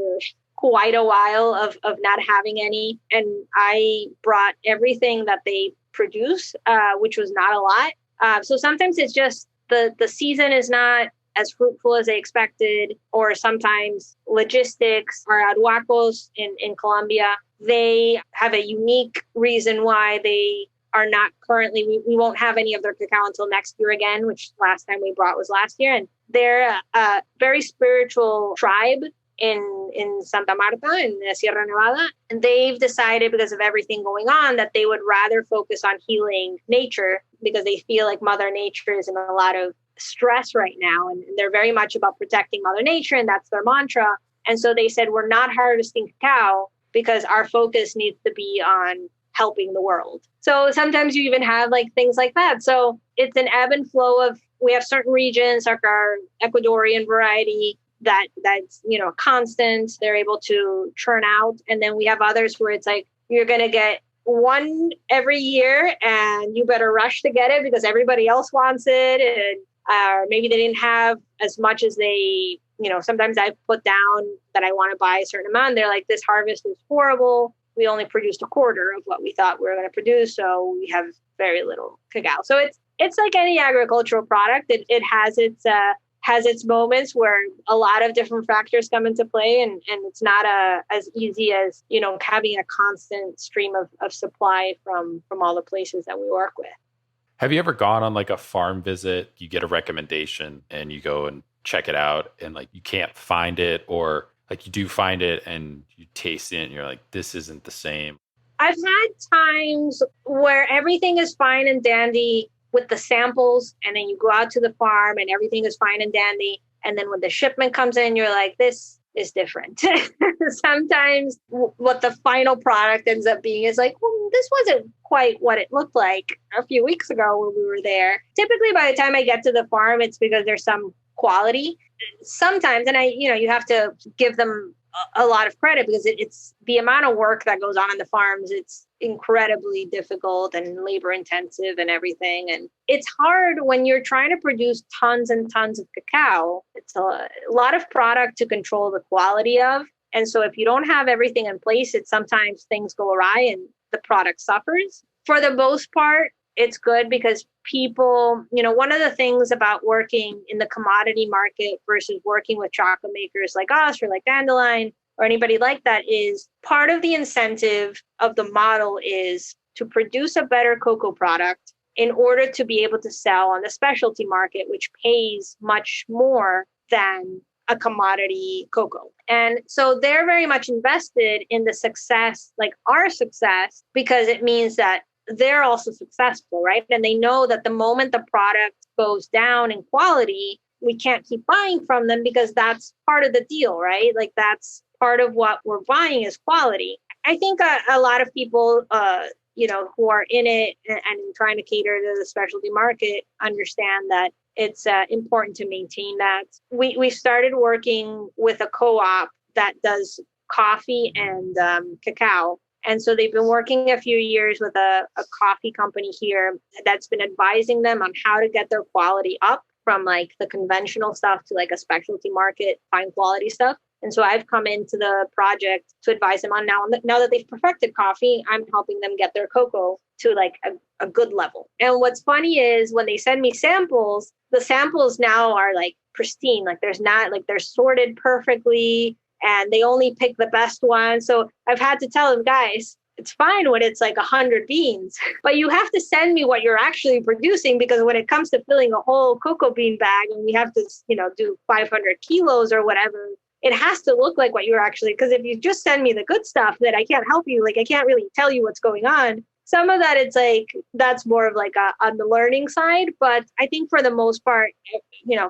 quite a while of not having any. And I brought everything that they produce, which was not a lot. So sometimes it's just the season is not as fruitful as they expected, or sometimes logistics. Our Arhuacos in Colombia, they have a unique reason why they are not currently, we won't have any of their cacao until next year again, which last time we brought was last year. And they're a very spiritual tribe in Santa Marta in the Sierra Nevada. And they've decided, because of everything going on, that they would rather focus on healing nature because they feel like Mother Nature is in a lot of stress right now. And they're very much about protecting Mother Nature. And that's their mantra. And so they said, we're not harvesting cacao because our focus needs to be on helping the world. So sometimes you even have like things like that. So it's an ebb and flow of, we have certain regions like our Ecuadorian variety that's, you know, constant. They're able to churn out. And then we have others where it's like, you're going to get one every year and you better rush to get it because everybody else wants it. And maybe they didn't have as much as they, you know, sometimes I put down that I want to buy a certain amount. They're like, this harvest was horrible. We only produced a quarter of what we thought we were going to produce. So we have very little cacao. So it's like any agricultural product. It has its moments where a lot of different factors come into play, and it's not as easy as, you know, having a constant stream of supply from all the places that we work with. Have you ever gone on like a farm visit? You get a recommendation and you go and check it out and like you can't find it, or like you do find it and you taste it and you're like, this isn't the same. I've had times where everything is fine and dandy with the samples, and then you go out to the farm and everything is fine and dandy. And then when the shipment comes in, you're like, this is different. Sometimes what the final product ends up being is like, well, this wasn't quite what it looked like a few weeks ago when we were there. Typically, by the time I get to the farm, it's because there's some quality. Sometimes, and you have to give them a lot of credit because it's the amount of work that goes on the farms. It's incredibly difficult and labor intensive and everything. And it's hard when you're trying to produce tons and tons of cacao. It's a lot of product to control the quality of. And so if you don't have everything in place, sometimes things go awry and the product suffers. For the most part, it's good because people, you know, one of the things about working in the commodity market versus working with chocolate makers like us or like Dandelion or anybody like that is part of the incentive of the model is to produce a better cocoa product in order to be able to sell on the specialty market, which pays much more than a commodity cocoa. And so they're very much invested in the success, like our success, because it means that they're also successful, right? And they know that the moment the product goes down in quality, we can't keep buying from them because that's part of the deal, right? Like that's part of what we're buying is quality. I think a lot of people, who are in it and trying to cater to the specialty market understand that it's important to maintain that. We started working with a co-op that does coffee and cacao. And so they've been working a few years with a coffee company here that's been advising them on how to get their quality up from like the conventional stuff to like a specialty market, fine quality stuff. And so I've come into the project to advise them on now that they've perfected coffee, I'm helping them get their cocoa to like a good level. And what's funny is when they send me samples, the samples now are like pristine. Like there's not like they're sorted perfectly and they only pick the best one. So I've had to tell them, guys, it's fine when it's like 100 beans, but you have to send me what you're actually producing, because when it comes to filling a whole cocoa bean bag and we have to, do 500 kilos or whatever, it has to look like what you're actually, because if you just send me the good stuff, that I can't help you, like I can't really tell you what's going on. Some of that, it's like, that's more of like on the learning side. But I think for the most part,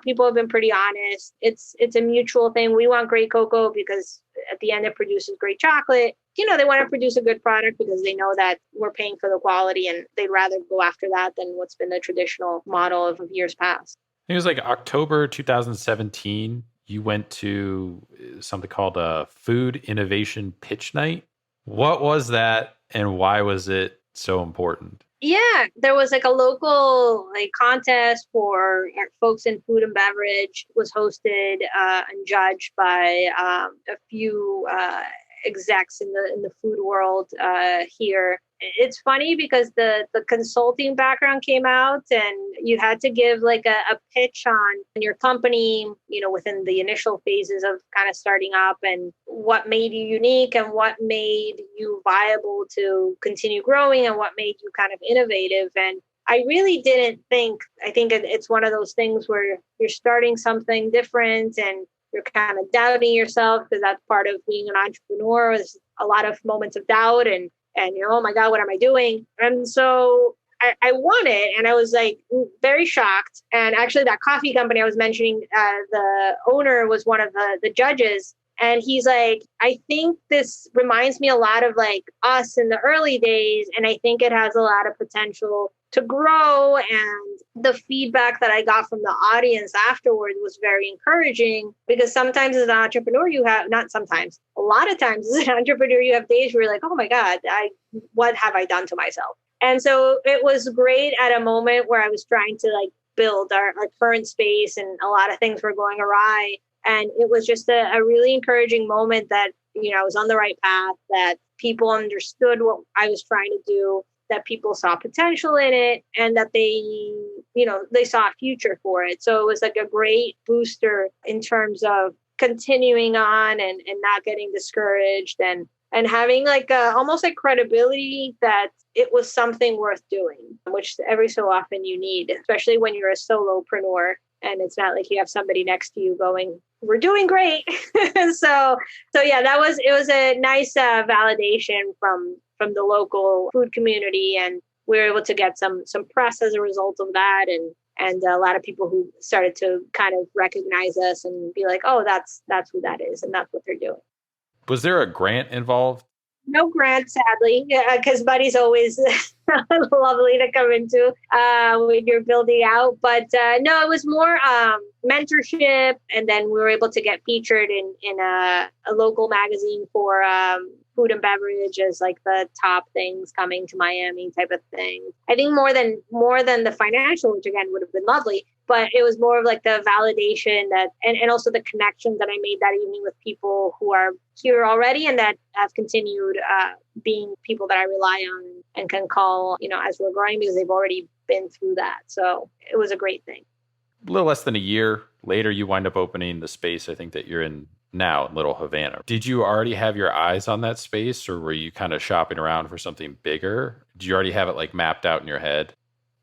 people have been pretty honest. It's a mutual thing. We want great cocoa because at the end it produces great chocolate. They want to produce a good product because they know that we're paying for the quality and they'd rather go after that than what's been the traditional model of years past. It was like October 2017. You went to something called a Food Innovation Pitch Night. What was that and why was it so important? Yeah, there was like a local contest for folks in food and beverage. It was hosted and judged by a few execs in the food world here. It's funny because the consulting background came out and you had to give like a pitch on your company, within the initial phases of kind of starting up and what made you unique and what made you viable to continue growing and what made you kind of innovative. And I really didn't I think it's one of those things where you're starting something different and you're kind of doubting yourself, because that's part of being an entrepreneur. There's a lot of moments of doubt and oh my God, what am I doing? And so I won it and I was like very shocked. And actually that coffee company I was mentioning, the owner was one of the judges. And he's like, I think this reminds me a lot of like us in the early days. And I think it has a lot of potential to grow. And the feedback that I got from the audience afterward was very encouraging, because sometimes as an entrepreneur, a lot of times as an entrepreneur, you have days where you're like, oh my God, what have I done to myself? And so it was great at a moment where I was trying to like build our current space and a lot of things were going awry. And it was just a really encouraging moment that, I was on the right path, that people understood what I was trying to do, that people saw potential in it, and that they saw a future for it. So it was like a great booster in terms of continuing on and not getting discouraged and having like almost like credibility that it was something worth doing, which every so often you need, especially when you're a solopreneur. And it's not like you have somebody next to you going, we're doing great. So yeah, it was a nice validation from the local food community. And we were able to get some press as a result of that. And a lot of people who started to kind of recognize us and be like, oh, that's who that is. And that's what they're doing. Was there a grant involved? No grant, sadly, because money's always lovely to come into when you're building out. But no, it was more mentorship. And then we were able to get featured in a local magazine for food and beverage as like the top things coming to Miami type of thing. I think more than the financial, which again would have been lovely, but it was more of like the validation that, and also the connections that I made that evening with people who are here already and that have continued being people that I rely on and can call, as we're growing, because they've already been through that. So it was a great thing. A little less than a year later, you wind up opening the space, I think, that you're in now in Little Havana. Did you already have your eyes on that space, or were you kind of shopping around for something bigger? Did you already have it like mapped out in your head?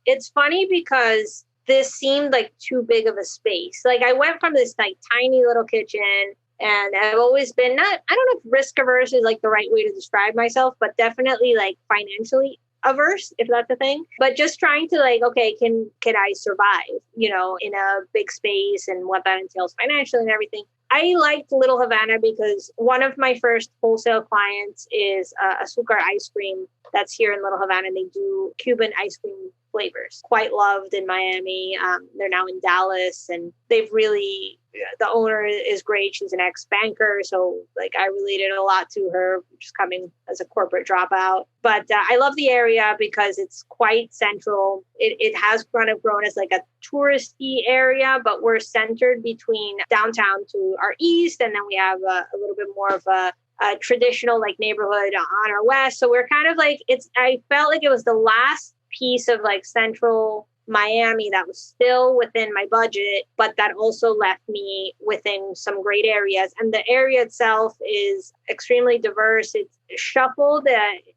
It's funny because this seemed like too big of a space. Like I went from this like tiny little kitchen, and I've always been I don't know if risk averse is like the right way to describe myself, but definitely like financially averse, if that's a thing. But just trying to like, okay, can I survive, in a big space and what that entails financially and everything. I liked Little Havana because one of my first wholesale clients is Azúcar ice cream that's here in Little Havana. And they do Cuban ice cream flavors, quite loved in Miami. They're now in Dallas, and they've really the owner is great. She's an ex-banker. So like I related a lot to her, just coming as a corporate dropout. But I love the area because it's quite central. It has kind of grown as like a touristy area, but we're centered between downtown to our east. And then we have a little bit more of a traditional like neighborhood on our west. So we're kind of like, I felt like it was the last piece of like central Miami that was still within my budget, but that also left me within some great areas. And the area itself is extremely diverse. It's shuffled.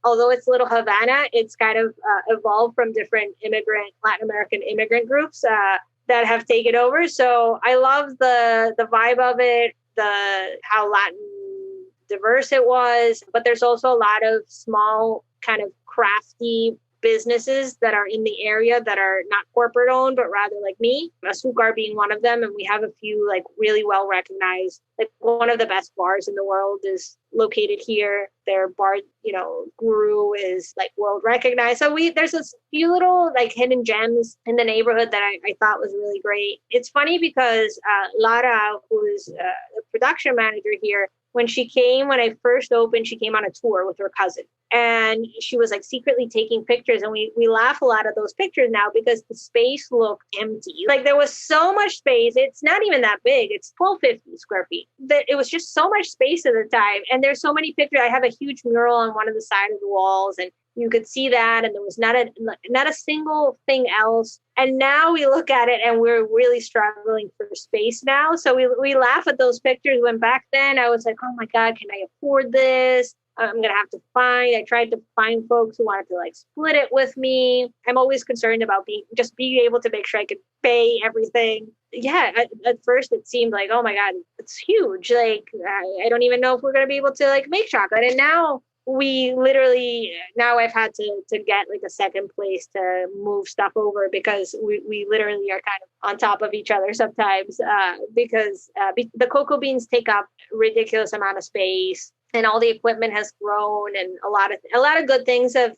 Although it's Little Havana, it's kind of evolved from different Latin American immigrant groups that have taken over. So I love the vibe of it, how Latin diverse it was, but there's also a lot of small kind of crafty businesses that are in the area that are not corporate owned, but rather like me, Azúcar being one of them. And we have a few like really well recognized, like one of the best bars in the world is located here. Their bar, guru is like world recognized. So there's a few little like hidden gems in the neighborhood that I thought was really great. It's funny because Lara, who is the production manager here, when I first opened, she came on a tour with her cousin. And she was like secretly taking pictures. And we laugh a lot at those pictures now because the space looked empty. Like there was so much space. It's not even that big. It's 1,250 square feet. It was just so much space at the time. And there's so many pictures. I have a huge mural on one of the side of the walls and you could see that. And there was not a single thing else. And now we look at it and we're really struggling for space now. So we laugh at those pictures when back then I was like, oh my God, can I afford this? I'm going to have to I tried to find folks who wanted to like split it with me. I'm always concerned about being able to make sure I could pay everything. Yeah. At first it seemed like, oh my God, it's huge. Like, I don't even know if we're going to be able to like make chocolate. And now I've had to get like a second place to move stuff over because we literally are kind of on top of each other sometimes because the cocoa beans take up ridiculous amount of space. And all the equipment has grown and a lot of good things have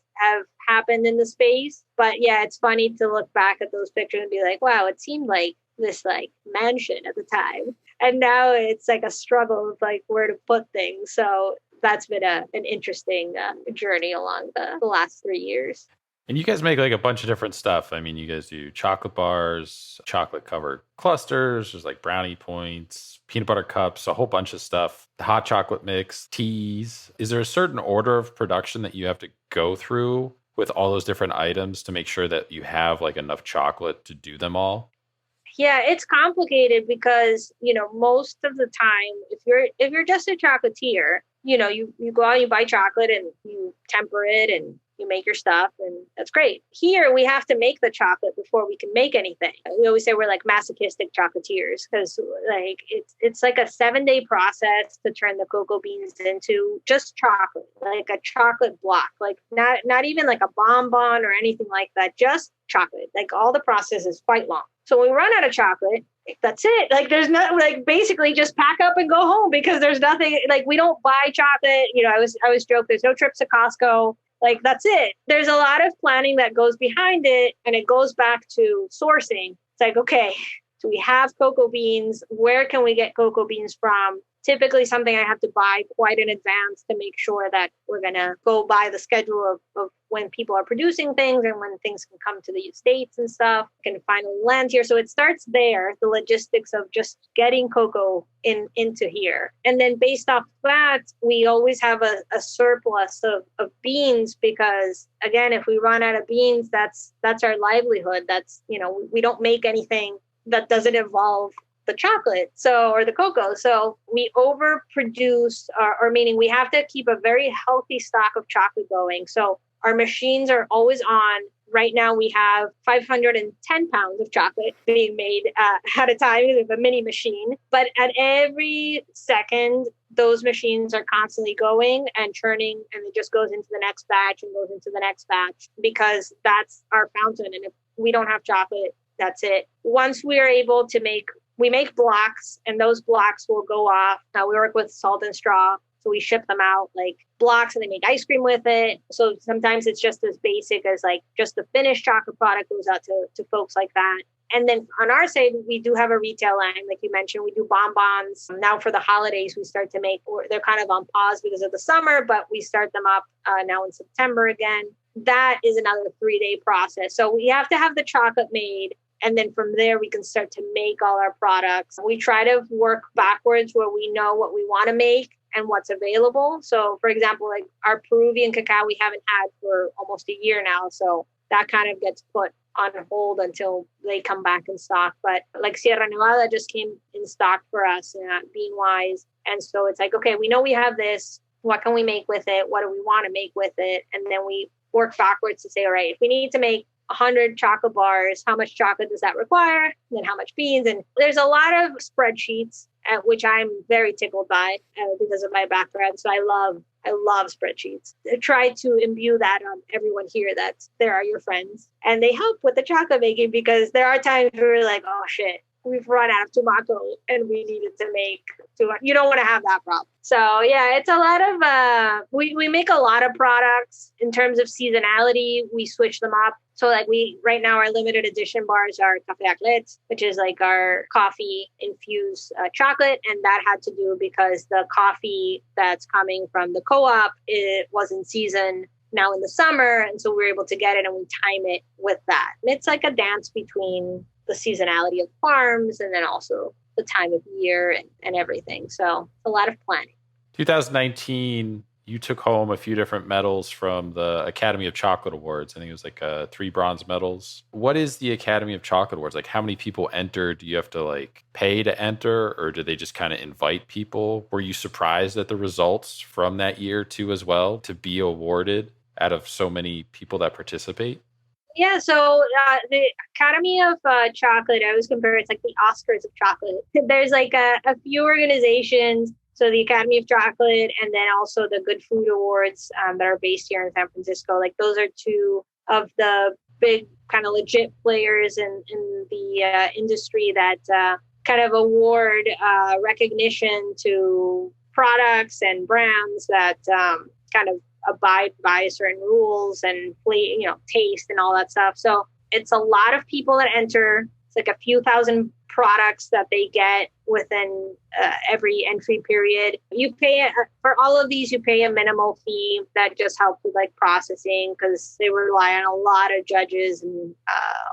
happened in the space. But yeah, it's funny to look back at those pictures and be like, wow, it seemed like this like mansion at the time. And now it's like a struggle of like where to put things. So that's been an interesting journey along the last 3 years. And you guys make like a bunch of different stuff. I mean, you guys do chocolate bars, chocolate covered clusters, there's like brownie points, peanut butter cups, a whole bunch of stuff, hot chocolate mix, teas. Is there a certain order of production that you have to go through with all those different items to make sure that you have like enough chocolate to do them all? Yeah, it's complicated because, most of the time, if you're just a chocolatier, you go out, you buy chocolate and you temper it and you make your stuff and that's great. Here, we have to make the chocolate before we can make anything. We always say we're like masochistic chocolatiers because like it's like a 7-day process to turn the cocoa beans into just chocolate, like a chocolate block, like not even like a bonbon or anything like that, just chocolate. Like all the process is quite long. So when we run out of chocolate, that's it. Like there's not like basically just pack up and go home because there's nothing like we don't buy chocolate. I was joking. There's no trips to Costco. Like that's it. There's a lot of planning that goes behind it. And it goes back to sourcing. It's like, okay, so we have cocoa beans. Where can we get cocoa beans from? Typically something I have to buy quite in advance to make sure that we're going to go by the schedule of when people are producing things and when things can come to the States and stuff, can finally land here. So it starts there, the logistics of just getting cocoa into here. And then based off that, we always have a surplus of beans because, again, if we run out of beans, that's our livelihood. That's, we don't make anything that doesn't involve the chocolate or the cocoa. So we overproduce or meaning we have to keep a very healthy stock of chocolate going. So our machines are always on. Right now we have 510 pounds of chocolate being made at a time with a mini machine. But at every second, those machines are constantly going and churning, and it just goes into the next batch and goes into the next batch because that's our fountain. And if we don't have chocolate, that's it. Once we are able to we make blocks, and those blocks will go off. Now we work with Salt and Straw, so we ship them out like blocks, and they make ice cream with it. So sometimes it's just as basic as like just the finished chocolate product goes out to folks like that. And then on our side, we do have a retail line. Like you mentioned, we do bonbons. Now for the holidays, we start to make, or they're kind of on pause because of the summer, but we start them up now in September again. That is another 3-day process. So we have to have the chocolate made. And then from there, we can start to make all our products. We try to work backwards where we know what we want to make and what's available. So for example, like our Peruvian cacao, we haven't had for almost a year now. So that kind of gets put on hold until they come back in stock. But like Sierra Nevada just came in stock for us, bean wise. And so it's like, okay, we know we have this. What can we make with it? What do we want to make with it? And then we work backwards to say, all right, if we need to make 100 chocolate bars, how much chocolate does that require? And then how much beans? And there's a lot of spreadsheets, which I'm very tickled by because of my background. So I love spreadsheets. I try to imbue that on everyone here that there are your friends. And they help with the chocolate making because there are times where we're like, oh shit, we've run out of tomato and we needed to make tomato. You don't want to have that problem. So yeah, it's a lot of, we make a lot of products in terms of seasonality. We switch them up. So like right now, our limited edition bars are Café Aclets, which is like our coffee infused chocolate. And that had to do because the coffee that's coming from the co-op, it was in season now in the summer. And so we were able to get it and we time it with that. And it's like a dance between the seasonality of farms and then also the time of year and everything. So a lot of planning. 2019, you took home a few different medals from the Academy of Chocolate Awards. I think it was like 3 bronze medals. What is the Academy of Chocolate Awards? Like how many people enter? Do you have to like pay to enter or do they just kind of invite people? Were you surprised at the results from that year too as well to be awarded out of so many people that participate? Yeah, so the Academy of Chocolate, I always compare it's like the Oscars of chocolate. There's like a few organizations. So the Academy of Chocolate and then also the Good Food Awards that are based here in San Francisco. Like those are 2 of the big kind of legit players in the industry that kind of award recognition to products and brands that kind of abide by certain rules and taste and all that stuff. So it's a lot of people that enter. It's like a few thousand products that they get within every entry period. You pay for all of these, you pay a minimal fee that just helps with like processing because they rely on a lot of judges and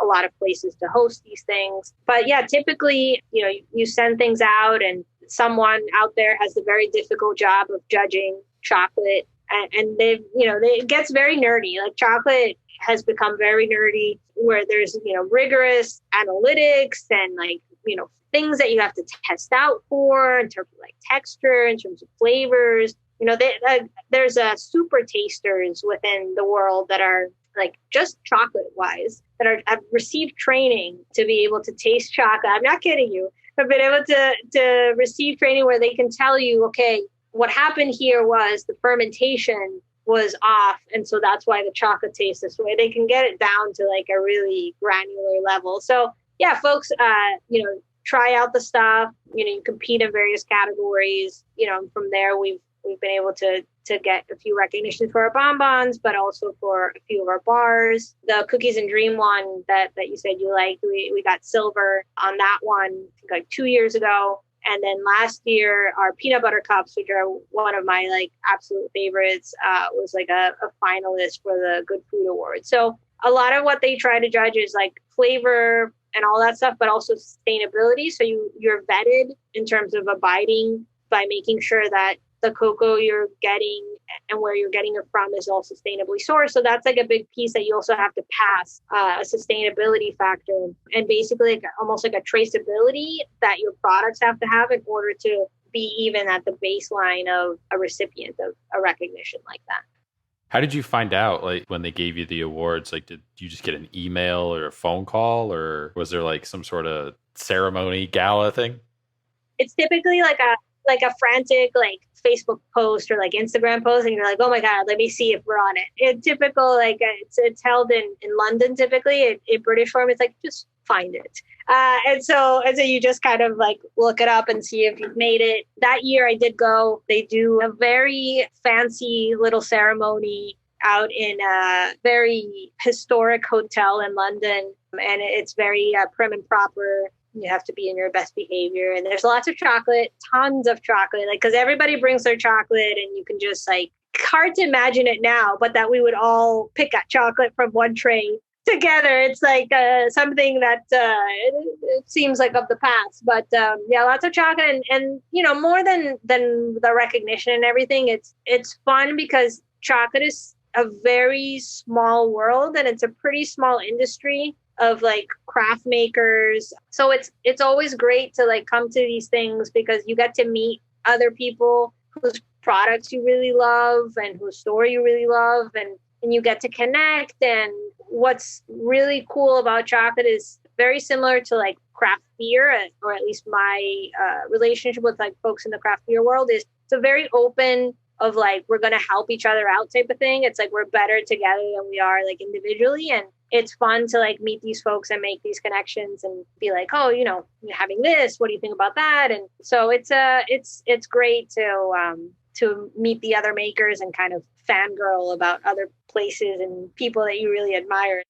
a lot of places to host these things. But yeah, typically, you send things out and someone out there has the very difficult job of judging chocolate. And it gets very nerdy. Like chocolate has become very nerdy where there's, rigorous analytics and like, things that you have to test out for in terms of like texture, in terms of flavors. There's super tasters within the world that are like just chocolate wise that have received training to be able to taste chocolate. I'm not kidding you. I've been able to receive training where they can tell you, okay, what happened here was the fermentation was off. And so that's why the chocolate tastes this way. They can get it down to like a really granular level. So yeah, folks, try out the stuff, you compete in various categories, from there we've been able to get a few recognitions for our bonbons, but also for a few of our bars. The Cookies and Dream one that you said you liked, we got silver on that one, I think like 2 years ago. And then last year, our peanut butter cups, which are one of my like absolute favorites, was like a finalist for the Good Food Award. So a lot of what they try to judge is like flavor and all that stuff, but also sustainability. So you're vetted in terms of abiding by making sure that the cocoa you're getting and where you're getting it from is all sustainably sourced. So that's like a big piece that you also have to pass a sustainability factor and basically like almost like a traceability that your products have to have in order to be even at the baseline of a recipient of a recognition like that. How did you find out, like, when they gave you the awards? Like, did you just get an email or a phone call, or was there like some sort of ceremony gala thing? It's typically like a frantic like Facebook post or like Instagram post, and you're like, oh my God, let me see if we're on it. It's typical, like it's held in London typically. In British form, it's like just find it. And so you just kind of like look it up and see if you've made it. That year I did go. They do a very fancy little ceremony out in a very historic hotel in London. And it's very prim and proper. You have to be in your best behavior. And there's lots of chocolate, tons of chocolate, like, because everybody brings their chocolate and you can just like, hard to imagine it now, but that we would all pick up chocolate from one tray together. It's like something that it seems like of the past, but yeah, lots of chocolate and you know, more than the recognition and everything, it's fun because chocolate is a very small world and it's a pretty small industry of like craft makers. So it's always great to like come to these things because you get to meet other people whose products you really love and whose story you really love, and you get to connect. And what's really cool about chocolate is very similar to like craft beer, or at least my relationship with like folks in the craft beer world is it's a very open of like, we're going to help each other out type of thing. It's like, we're better together than we are like individually. And it's fun to like meet these folks and make these connections and be like, oh, you know, you're having this, what do you think about that? And so it's great to meet the other makers and kind of fangirl about other places and people that you really admire.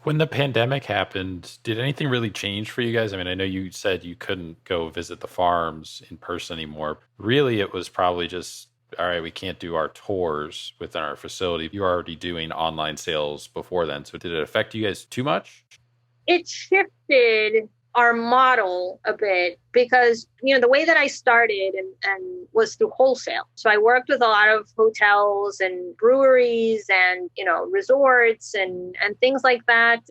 When the pandemic happened, did anything really change for you guys? I mean, I know you said you couldn't go visit the farms in person anymore. Really, it was probably just, all right, we can't do our tours within our facility. You were already doing online sales before then. So did it affect you guys too much? It shifted our model a bit because, you know, the way that I started and was through wholesale. So I worked with a lot of hotels and breweries and, you know, resorts and things like that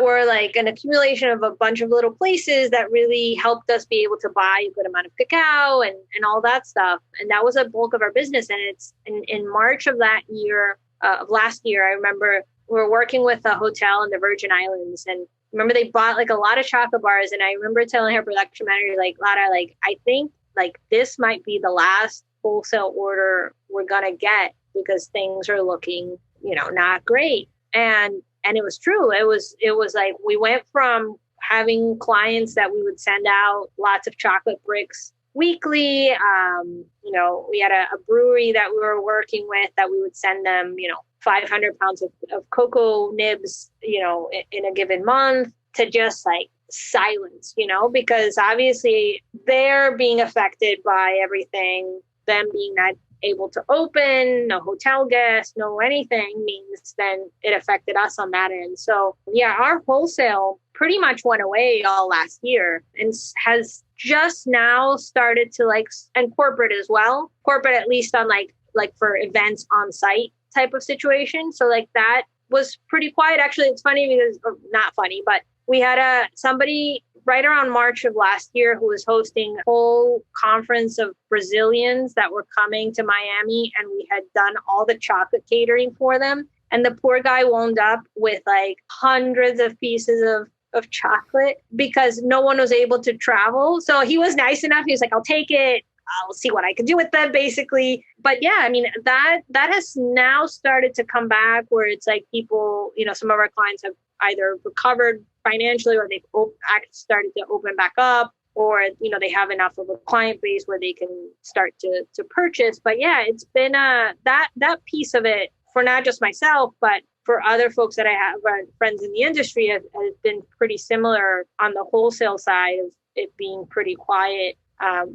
were like an accumulation of a bunch of little places that really helped us be able to buy a good amount of cacao and all that stuff. And that was a bulk of our business. And it's in March of that year, of last year, I remember we were working with a hotel in the Virgin Islands, and remember they bought like a lot of chocolate bars. And I remember telling her production manager, like, Lara, like, I think like this might be the last wholesale order we're going to get because things are looking, you know, not great. And it was true. It was like, we went from having clients that we would send out lots of chocolate bricks weekly. You know, we had a brewery that we were working with that we would send them, you know, 500 pounds of cocoa nibs, you know, in a given month, to just like silence, you know, because obviously they're being affected by everything. Them being not able to open, no hotel guests, no anything, means then it affected us on that end. So yeah, our wholesale pretty much went away all last year and has just now started to like, and corporate as well, corporate at least on like for events on site type of situation. So like that was pretty quiet. Actually, it's funny because, or not funny, but we had somebody right around March of last year who was hosting a whole conference of Brazilians that were coming to Miami, and we had done all the chocolate catering for them. And the poor guy wound up with like hundreds of pieces of chocolate because no one was able to travel. So he was nice enough. He was like, I'll take it. I'll see what I can do with them, basically. But yeah, I mean, that has now started to come back where it's like people, you know, some of our clients have either recovered financially or they've started to open back up, or, you know, they have enough of a client base where they can start to purchase. But yeah, it's been that piece of it for not just myself, but for other folks that I have, friends in the industry, has been pretty similar on the wholesale side of it being pretty quiet.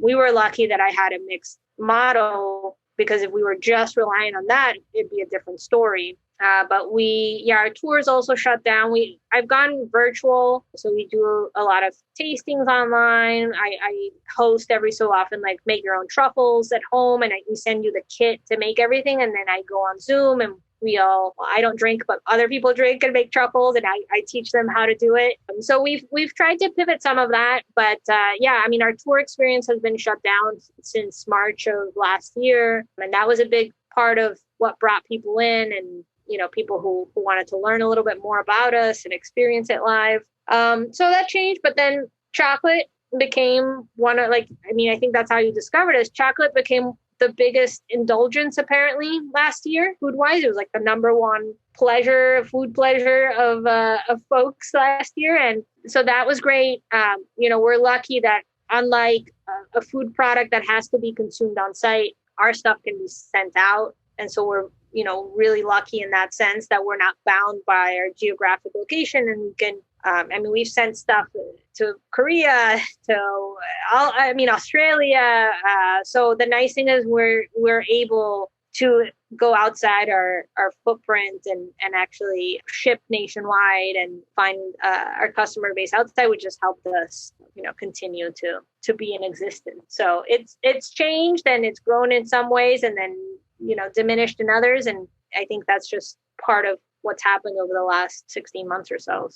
We were lucky that I had a mixed model, because if we were just relying on that, it'd be a different story. But our tours also shut down. I've gone virtual, so we do a lot of tastings online. I host every so often, like make your own truffles at home, and we send you the kit to make everything, and then I go on Zoom and I don't drink, but other people drink and make truffles, and I teach them how to do it. So we've tried to pivot some of that, but yeah, I mean, our tour experience has been shut down since March of last year, and that was a big part of what brought people in, and you know, people who wanted to learn a little bit more about us and experience it live. So that changed, but then chocolate became one of, like, I mean, I think that's how you discovered us. Chocolate became the biggest indulgence apparently last year, food-wise. It was like the number one food pleasure of folks last year. And so that was great. You know, we're lucky that unlike a food product that has to be consumed on site, our stuff can be sent out. And so we're, you know, really lucky in that sense that we're not bound by our geographic location, and we can We've sent stuff to Korea, to Australia. So the nice thing is we're able to go outside our footprint and actually ship nationwide and find our customer base outside, which has helped us, continue to be in existence. So it's changed and it's grown in some ways and then, diminished in others. And I think that's just part of what's happened over the last 16 months or so.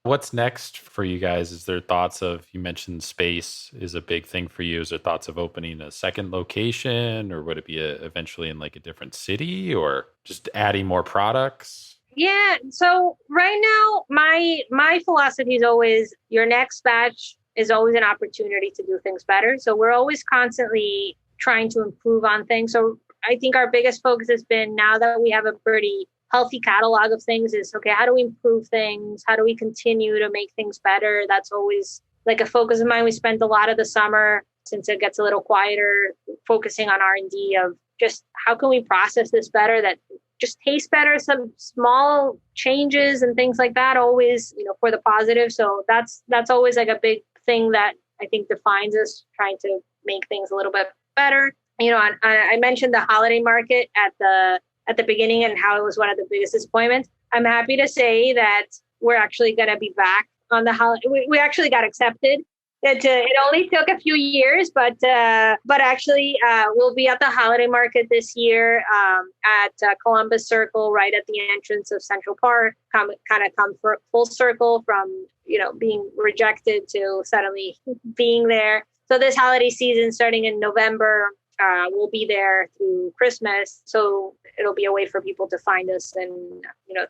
What's next for you guys? Is there thoughts of, you mentioned space is a big thing for you. Is there thoughts of opening a second location, or would it be eventually in like a different city, or just adding more products? Yeah. So right now, my philosophy is always your next batch is always an opportunity to do things better. So we're always constantly trying to improve on things. So I think our biggest focus has been, now that we have a pretty healthy catalog of things, is okay, how do we improve things? How do we continue to make things better? That's always like a focus of mine. We spent a lot of the summer, since it gets a little quieter, focusing on R&D of just how can we process this better, that just tastes better, some small changes and things like that, always, for the positive. So that's always like a big thing that I think defines us, trying to make things a little bit better. I mentioned the holiday market at the beginning and how it was one of the biggest disappointments. I'm happy to say that we're actually going to be back on the holiday. We actually got accepted. It only took a few years, but actually we'll be at the holiday market this year at Columbus Circle, right at the entrance of Central Park. Kind of come for full circle from being rejected to suddenly being there. So this holiday season, starting in November, we'll be there through Christmas. So it'll be a way for people to find us in,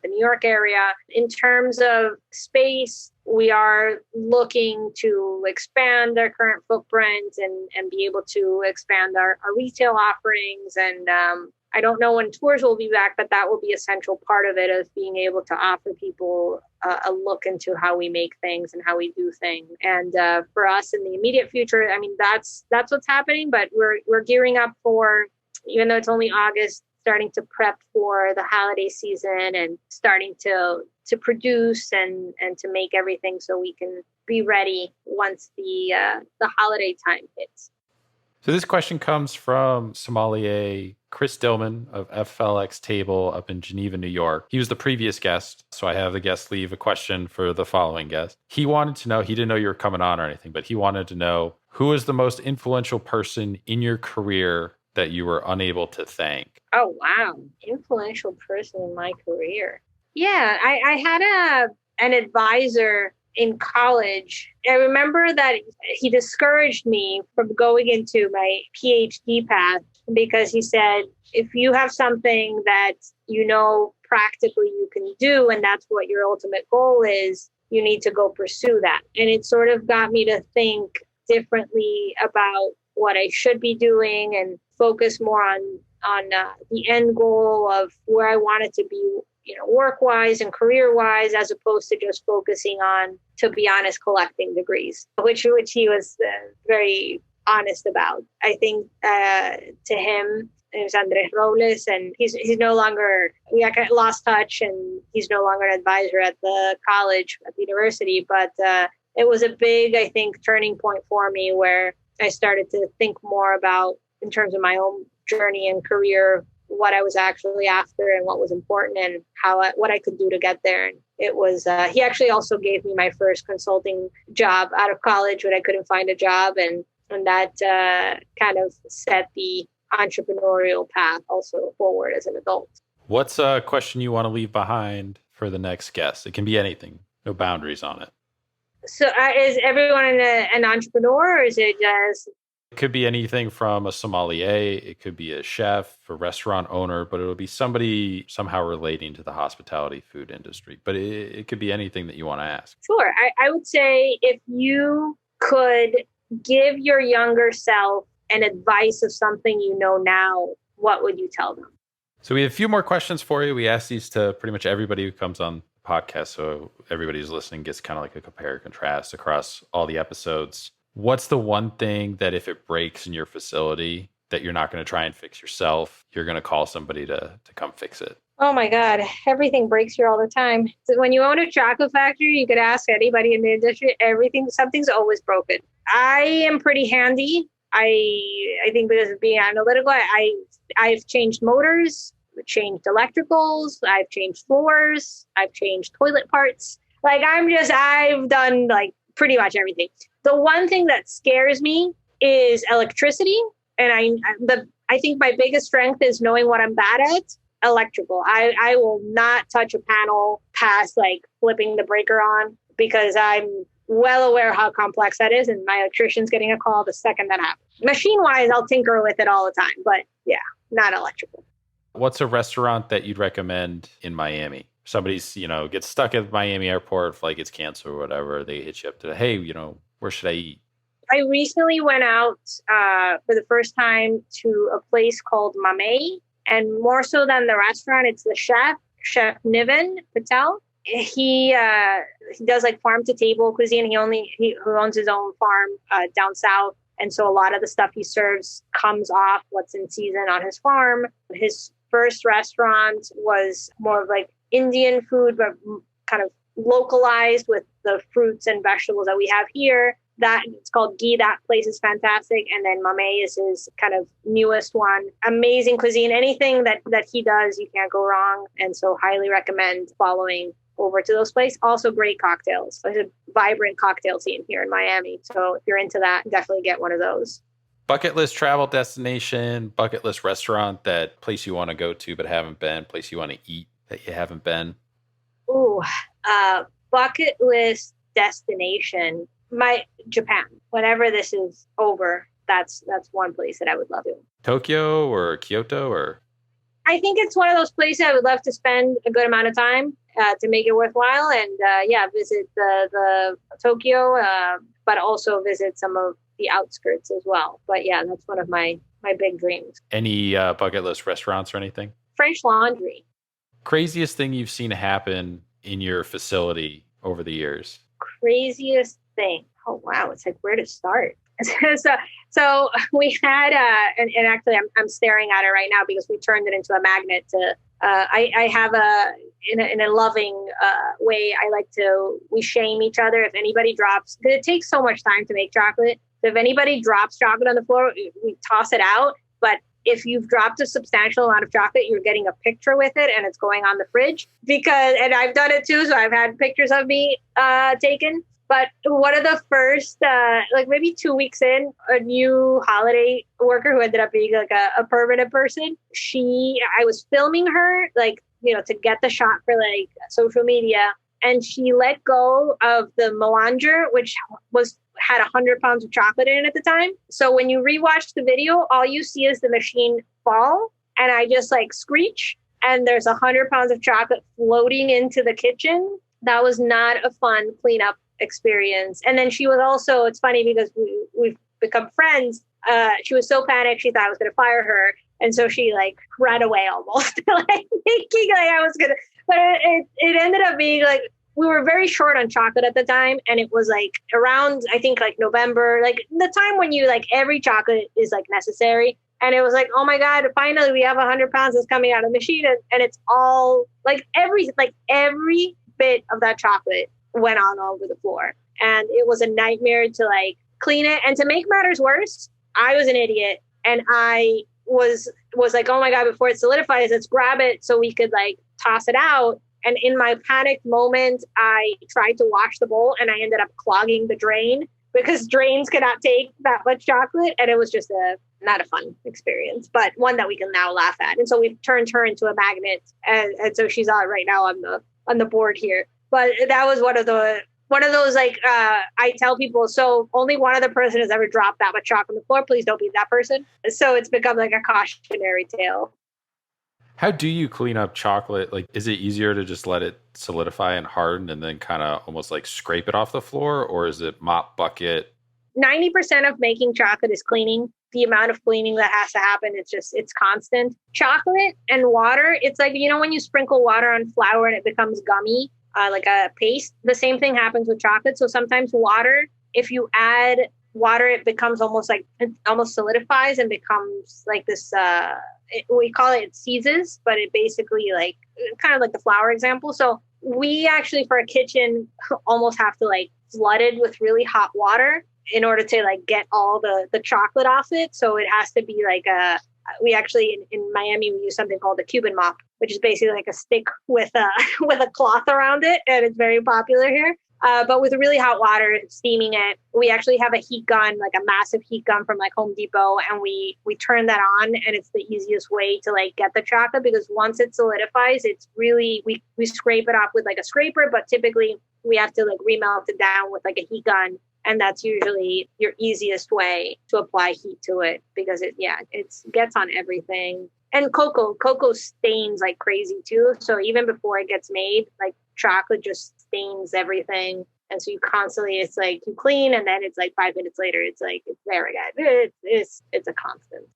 the New York area. In terms of space, we are looking to expand our current footprint and be able to expand our retail offerings. And I don't know when tours will be back, but that will be a central part of it, of being able to offer people a look into how we make things and how we do things. And for us in the immediate future, that's what's happening. But we're gearing up for, even though it's only August, starting to prep for the holiday season and starting to produce and to make everything so we can be ready once the holiday time hits. So this question comes from sommelier Chris Dillman of FLX Table up in Geneva, New York. He was the previous guest, so I have the guest leave a question for the following guest. He wanted to know, he didn't know you were coming on or anything, but he wanted to know, who is the most influential person in your career that you were unable to thank? Oh, wow. Influential person in my career. Yeah, I had an advisor in college. I remember that he discouraged me from going into my PhD path because he said, if you have something that practically you can do, and that's what your ultimate goal is, you need to go pursue that. And it sort of got me to think differently about what I should be doing and focus more on the end goal of where I wanted to be, work-wise and career-wise, as opposed to just focusing on, to be honest, collecting degrees, which he was very honest about. I think to him, it was Andres Robles, and he's no longer, we lost touch, and he's no longer an advisor at the college, at the university. But it was a big, I think, turning point for me, where I started to think more about, in terms of my own journey and career, what I was actually after and what was important and what I could do to get there. And it was, he actually also gave me my first consulting job out of college when I couldn't find a job. And that kind of set the entrepreneurial path also forward as an adult. What's a question you want to leave behind for the next guest? It can be anything, no boundaries on it. So is everyone an entrepreneur, or is it just... It could be anything from a sommelier, it could be a chef, a restaurant owner, but it'll be somebody somehow relating to the hospitality food industry. But it could be anything that you want to ask. Sure. I would say, if you could give your younger self an advice of something you know now, what would you tell them? So we have a few more questions for you. We ask these to pretty much everybody who comes on the podcast, so everybody who's listening gets kind of like a compare and contrast across all the episodes. What's the one thing that if it breaks in your facility, that you're not going to try and fix yourself. You're going to call somebody to come fix it. Oh my God, everything breaks here all the time. So when you own a chocolate factory, you could ask anybody in the industry, something's always broken. I am pretty handy. I think because of being analytical, I've changed motors, changed electricals, I've changed floors, I've changed toilet parts. Like I've done like pretty much everything. The one thing that scares me is electricity. And I think my biggest strength is knowing what I'm bad at. Electrical. I will not touch a panel past like flipping the breaker on because I'm well aware how complex that is. And my electrician's getting a call the second that happens. Machine wise, I'll tinker with it all the time. But yeah, not electrical. What's a restaurant that you'd recommend in Miami? Somebody's, gets stuck at Miami airport, flight gets canceled or whatever. They hit you up to, hey, where should I eat? I recently went out for the first time to a place called Mame. And more so than the restaurant, it's the Chef Niven Patel. He does like farm to table cuisine. He owns his own farm down south. And so a lot of the stuff he serves comes off what's in season on his farm. His first restaurant was more of like Indian food, but kind of localized with the fruits and vegetables that we have here. That it's called Ghee. That place is fantastic. And then Mame is his kind of newest one. Amazing cuisine. Anything that he does, you can't go wrong. And so highly recommend following over to those places. Also great cocktails. There's a vibrant cocktail scene here in Miami. So if you're into that, definitely get one of those. Bucket list travel destination, bucket list restaurant, that place you want to go to but haven't been, place you want to eat that you haven't been. Ooh, bucket list destination. Japan. Whenever this is over, that's one place that I would love to. Tokyo or Kyoto or? I think it's one of those places I would love to spend a good amount of time to make it worthwhile, and visit the Tokyo, but also visit some of the outskirts as well. But yeah, that's one of my big dreams. Any bucket list restaurants or anything? French Laundry. Craziest thing you've seen happen in your facility over the years? Craziest thing. Oh wow, it's like where to start. So we had and actually I'm staring at it right now because we turned it into a magnet to I have in a loving way, we shame each other if anybody drops, because it takes so much time to make chocolate. So if anybody drops chocolate on the floor, we toss it out. But if you've dropped a substantial amount of chocolate, you're getting a picture with it and it's going on the fridge and I've done it too. So I've had pictures of me taken. But one of the first, maybe 2 weeks in, a new holiday worker who ended up being like a permanent person, I was filming her, to get the shot for social media. And she let go of the melanger, which had 100 pounds of chocolate in it at the time. So when you rewatch the video, all you see is the machine fall. And I just screech. And there's 100 pounds of chocolate floating into the kitchen. That was not a fun cleanup experience. And then she was also, it's funny because we've become friends. She was so panicked, she thought I was going to fire her. And so she ran away almost, thinking I was going to, but it ended up being we were very short on chocolate at the time. And it was around, I think November, the time when you every chocolate is necessary. And it was oh my God, finally we have 100 pounds that's coming out of the machine. And it's all every bit of that chocolate went on all over the floor. And it was a nightmare to clean it. And to make matters worse, I was an idiot. And I was oh my God, before it solidifies, let's grab it so we could toss it out. And in my panicked moment, I tried to wash the bowl and I ended up clogging the drain because drains cannot take that much chocolate. And it was just not a fun experience, but one that we can now laugh at. And so we've turned her into a magnet. And so she's on right now on the board here. But that was one of those I tell people, so only one other person has ever dropped that much chocolate on the floor. Please don't be that person. So it's become a cautionary tale. How do you clean up chocolate? Is it easier to just let it solidify and harden and then kind of almost scrape it off the floor? Or is it mop, bucket? 90% of making chocolate is cleaning. The amount of cleaning that has to happen, it's constant. Chocolate and water, it's when you sprinkle water on flour and it becomes gummy, like a paste. The same thing happens with chocolate. So sometimes water, if you add water, it becomes almost like, it almost solidifies and becomes like this, we call it seizes, but it basically like, kind of like the flour example. So we actually, for a kitchen, almost have to like flood it with really hot water in order to like get all the chocolate off it. So it has to be like we actually in Miami, we use something called a Cuban mop, which is basically like a stick with a with a cloth around it, and it's very popular here. But with really hot water, steaming it, we actually have a heat gun, like a massive heat gun from like Home Depot, and we turn that on, and it's the easiest way to like get the chocolate, because once it solidifies, it's really, we scrape it off with like a scraper, but typically we have to like remelt it down with like a heat gun. And that's usually your easiest way to apply heat to it, because it gets on everything. And cocoa stains like crazy too. So even before it gets made, like chocolate just stains everything. And so you constantly, it's like you clean, and then it's like 5 minutes later, it's like, it's there again. It's a constant.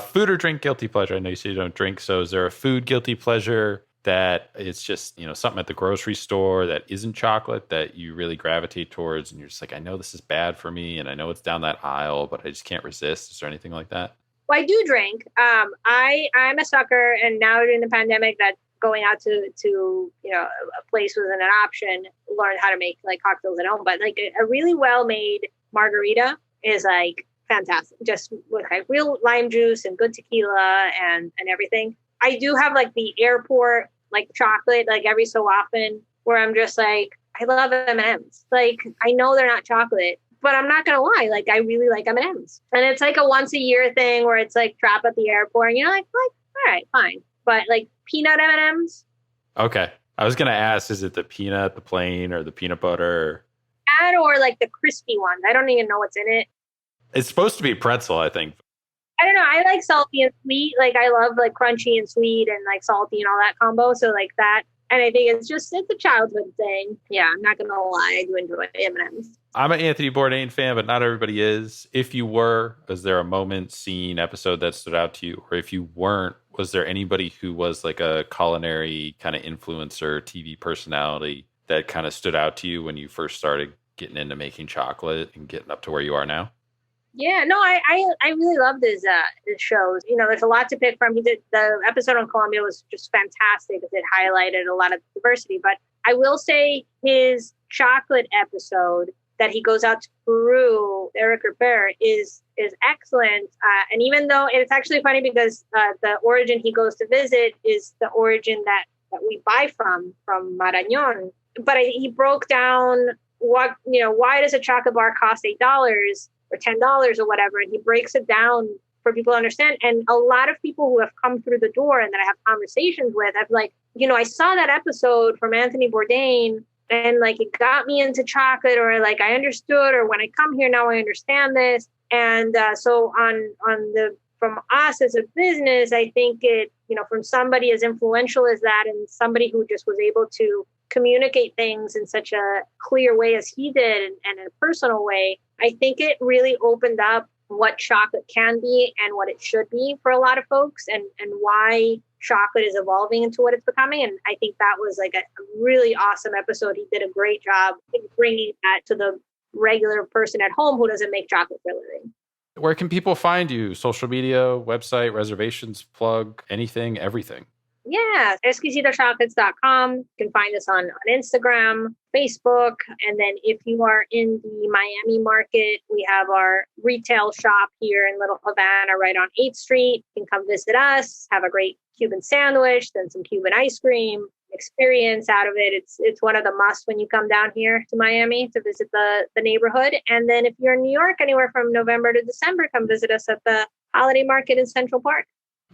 Food or drink guilty pleasure? I know you say you don't drink. So is there a food guilty pleasure that it's just, something at the grocery store that isn't chocolate that you really gravitate towards, and you're just like, I know this is bad for me, and I know it's down that aisle, but I just can't resist? Is there anything like that? Well, I do drink. I'm a sucker, and now during the pandemic, that going out to a place wasn't an option. Learn how to make like cocktails at home, but like a really well made margarita is like fantastic, just with like real lime juice and good tequila and everything. I do have like the airport like chocolate like every so often, where I'm just like, I love M&Ms. Like, I know they're not chocolate, but I'm not gonna lie, like I really like M&Ms. And it's like a once a year thing where it's like drop at the airport, and you're like, all right, fine. But like peanut M&Ms. Okay. I was gonna ask, is it the peanut, the plain, or the peanut butter? That, or like the crispy ones. I don't even know what's in it. It's supposed to be pretzel, I think. I don't know. I like salty and sweet. Like I love like crunchy and sweet and like salty and all that combo. So like that. And I think it's a childhood thing. Yeah, I'm not going to lie. I do enjoy M&Ms. I'm an Anthony Bourdain fan, but not everybody is. If you were, was there a moment, scene, episode that stood out to you? Or if you weren't, was there anybody who was like a culinary kind of influencer, TV personality that kind of stood out to you when you first started getting into making chocolate and getting up to where you are now? Yeah, no, I really love his shows. There's a lot to pick from. He did the episode on Colombia was just fantastic because it highlighted a lot of diversity. But I will say his chocolate episode that he goes out to Peru, Eric Ripper, is excellent. And even though it's actually funny because the origin he goes to visit is the origin that we buy from Marañón. But he broke down why does a chocolate bar cost $8? Or $10 or whatever, and he breaks it down for people to understand. And a lot of people who have come through the door and that I have conversations with, I've like, I saw that episode from Anthony Bourdain, and like it got me into chocolate, or like I understood, or when I come here now I understand this. And so from us as a business, I think it, from somebody as influential as that, and somebody who just was able to communicate things in such a clear way as he did, and in a personal way, I think it really opened up what chocolate can be and what it should be for a lot of folks, and why chocolate is evolving into what it's becoming. And I think that was like a really awesome episode. He did a great job in bringing that to the regular person at home who doesn't make chocolate for a living. Where can people find you? Social media, website, reservations, plug, anything, everything? Yeah, exquisitochocolates.com. You can find us on Instagram, Facebook. And then if you are in the Miami market, we have our retail shop here in Little Havana right on 8th Street. You can come visit us, have a great Cuban sandwich, then some Cuban ice cream, experience out of it. It's one of the must when you come down here to Miami to visit the neighborhood. And then if you're in New York, anywhere from November to December, come visit us at the Holiday Market in Central Park.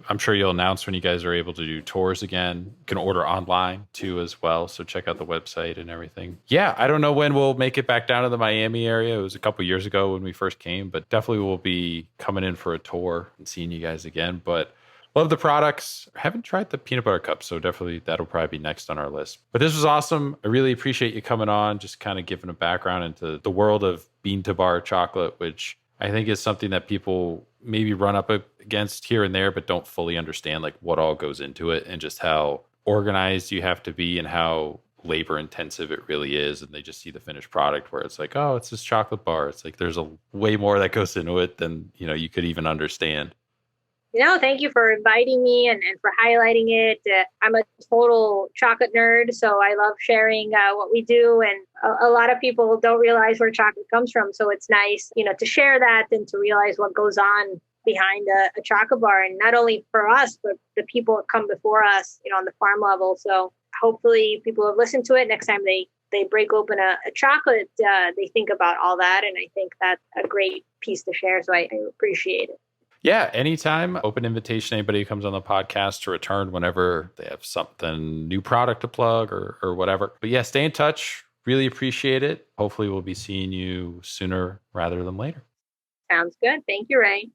I'm sure you'll announce when you guys are able to do tours again. You can order online too as well. So check out the website and everything. Yeah, I don't know when we'll make it back down to the Miami area. It was a couple years ago when we first came, but definitely we'll be coming in for a tour and seeing you guys again. But love the products. I haven't tried the peanut butter cup, so definitely that'll probably be next on our list. But this was awesome. I really appreciate you coming on, just kind of giving a background into the world of bean to bar chocolate, which I think is something that people maybe run up against here and there, but don't fully understand like what all goes into it, and just how organized you have to be, and how labor intensive it really is. And they just see the finished product where it's like, oh, it's this chocolate bar. It's like there's a way more that goes into it than, you could even understand. Thank you for inviting me and for highlighting it. I'm a total chocolate nerd, so I love sharing what we do. And a lot of people don't realize where chocolate comes from. So it's nice, to share that and to realize what goes on behind a chocolate bar. And not only for us, but the people that come before us, on the farm level. So hopefully people have listened to it. Next time they break open a chocolate, they think about all that. And I think that's a great piece to share. So I appreciate it. Yeah, anytime. Open invitation, anybody who comes on the podcast to return whenever they have something, new product to plug or whatever. But yeah, stay in touch. Really appreciate it. Hopefully we'll be seeing you sooner rather than later. Sounds good. Thank you, Ray.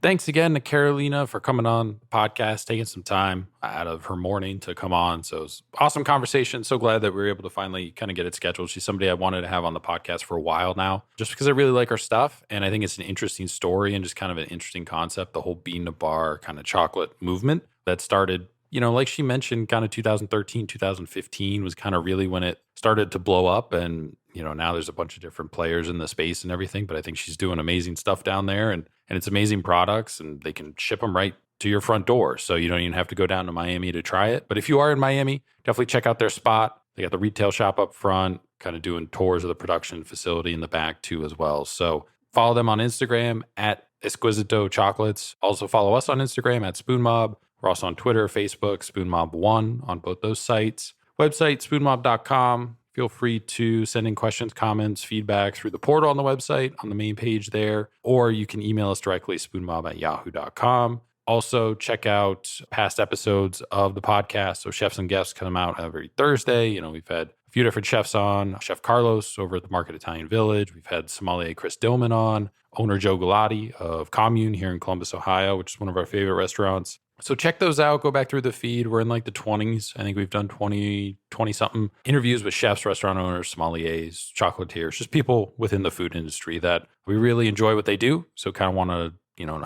Thanks again to Carolina for coming on the podcast, taking some time out of her morning to come on. So it was awesome conversation. So glad that we were able to finally kind of get it scheduled. She's somebody I wanted to have on the podcast for a while now, just because I really like her stuff. And I think it's an interesting story and just kind of an interesting concept, the whole bean to bar kind of chocolate movement that started, like she mentioned, kind of 2013, 2015 was kind of really when it started to blow up. And, now there's a bunch of different players in the space and everything, but I think she's doing amazing stuff down there and it's amazing products and they can ship them right to your front door. So you don't even have to go down to Miami to try it. But if you are in Miami, definitely check out their spot. They got the retail shop up front, kind of doing tours of the production facility in the back too as well. So follow them on Instagram at Exquisito Chocolates. Also follow us on Instagram at Spoon Mob. We're also on Twitter, Facebook, Spoon Mob 1 on both those sites. Website, spoonmob.com. Feel free to send in questions, comments, feedback through the portal on the website, on the main page there, or you can email us directly, spoonmob@yahoo.com. Also, check out past episodes of the podcast. So chefs and guests come out every Thursday. We've had a few different chefs on. Chef Carlos over at the Market Italian Village. We've had sommelier Chris Dillman on. Owner Joe Galati of Commune here in Columbus, Ohio, which is one of our favorite restaurants. So check those out. Go back through the feed. We're in like the 20s. I think we've done 20 something interviews with chefs, restaurant owners, sommeliers, chocolatiers, just people within the food industry that we really enjoy what they do. So kind of want to,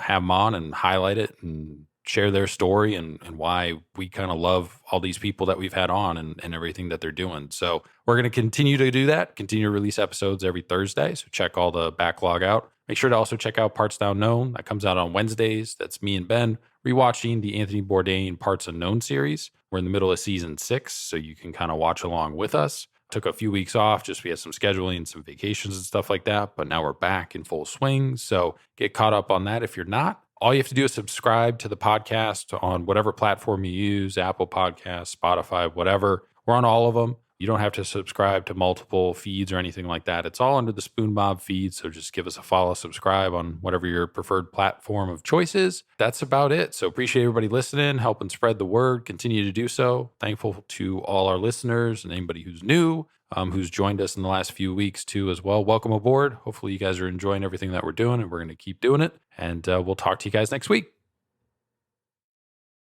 have them on and highlight it and share their story and why we kind of love all these people that we've had on and everything that they're doing. So we're going to continue to do that, continue to release episodes every Thursday. So check all the backlog out. Make sure to also check out Parts Now Known. That comes out on Wednesdays. That's me and Ben rewatching the Anthony Bourdain Parts Unknown series. We're in the middle of season 6, so you can kind of watch along with us. Took a few weeks off, just we had some scheduling, some vacations and stuff like that, but now we're back in full swing. So get caught up on that if you're not. All you have to do is subscribe to the podcast on whatever platform you use, Apple Podcasts, Spotify, whatever. We're on all of them. You don't have to subscribe to multiple feeds or anything like that. It's all under the Spoon Mob feed. So just give us a follow, subscribe on whatever your preferred platform of choice is. That's about it. So appreciate everybody listening, helping spread the word, continue to do so. Thankful to all our listeners and anybody who's new, who's joined us in the last few weeks too as well. Welcome aboard. Hopefully you guys are enjoying everything that we're doing and we're going to keep doing it. And we'll talk to you guys next week.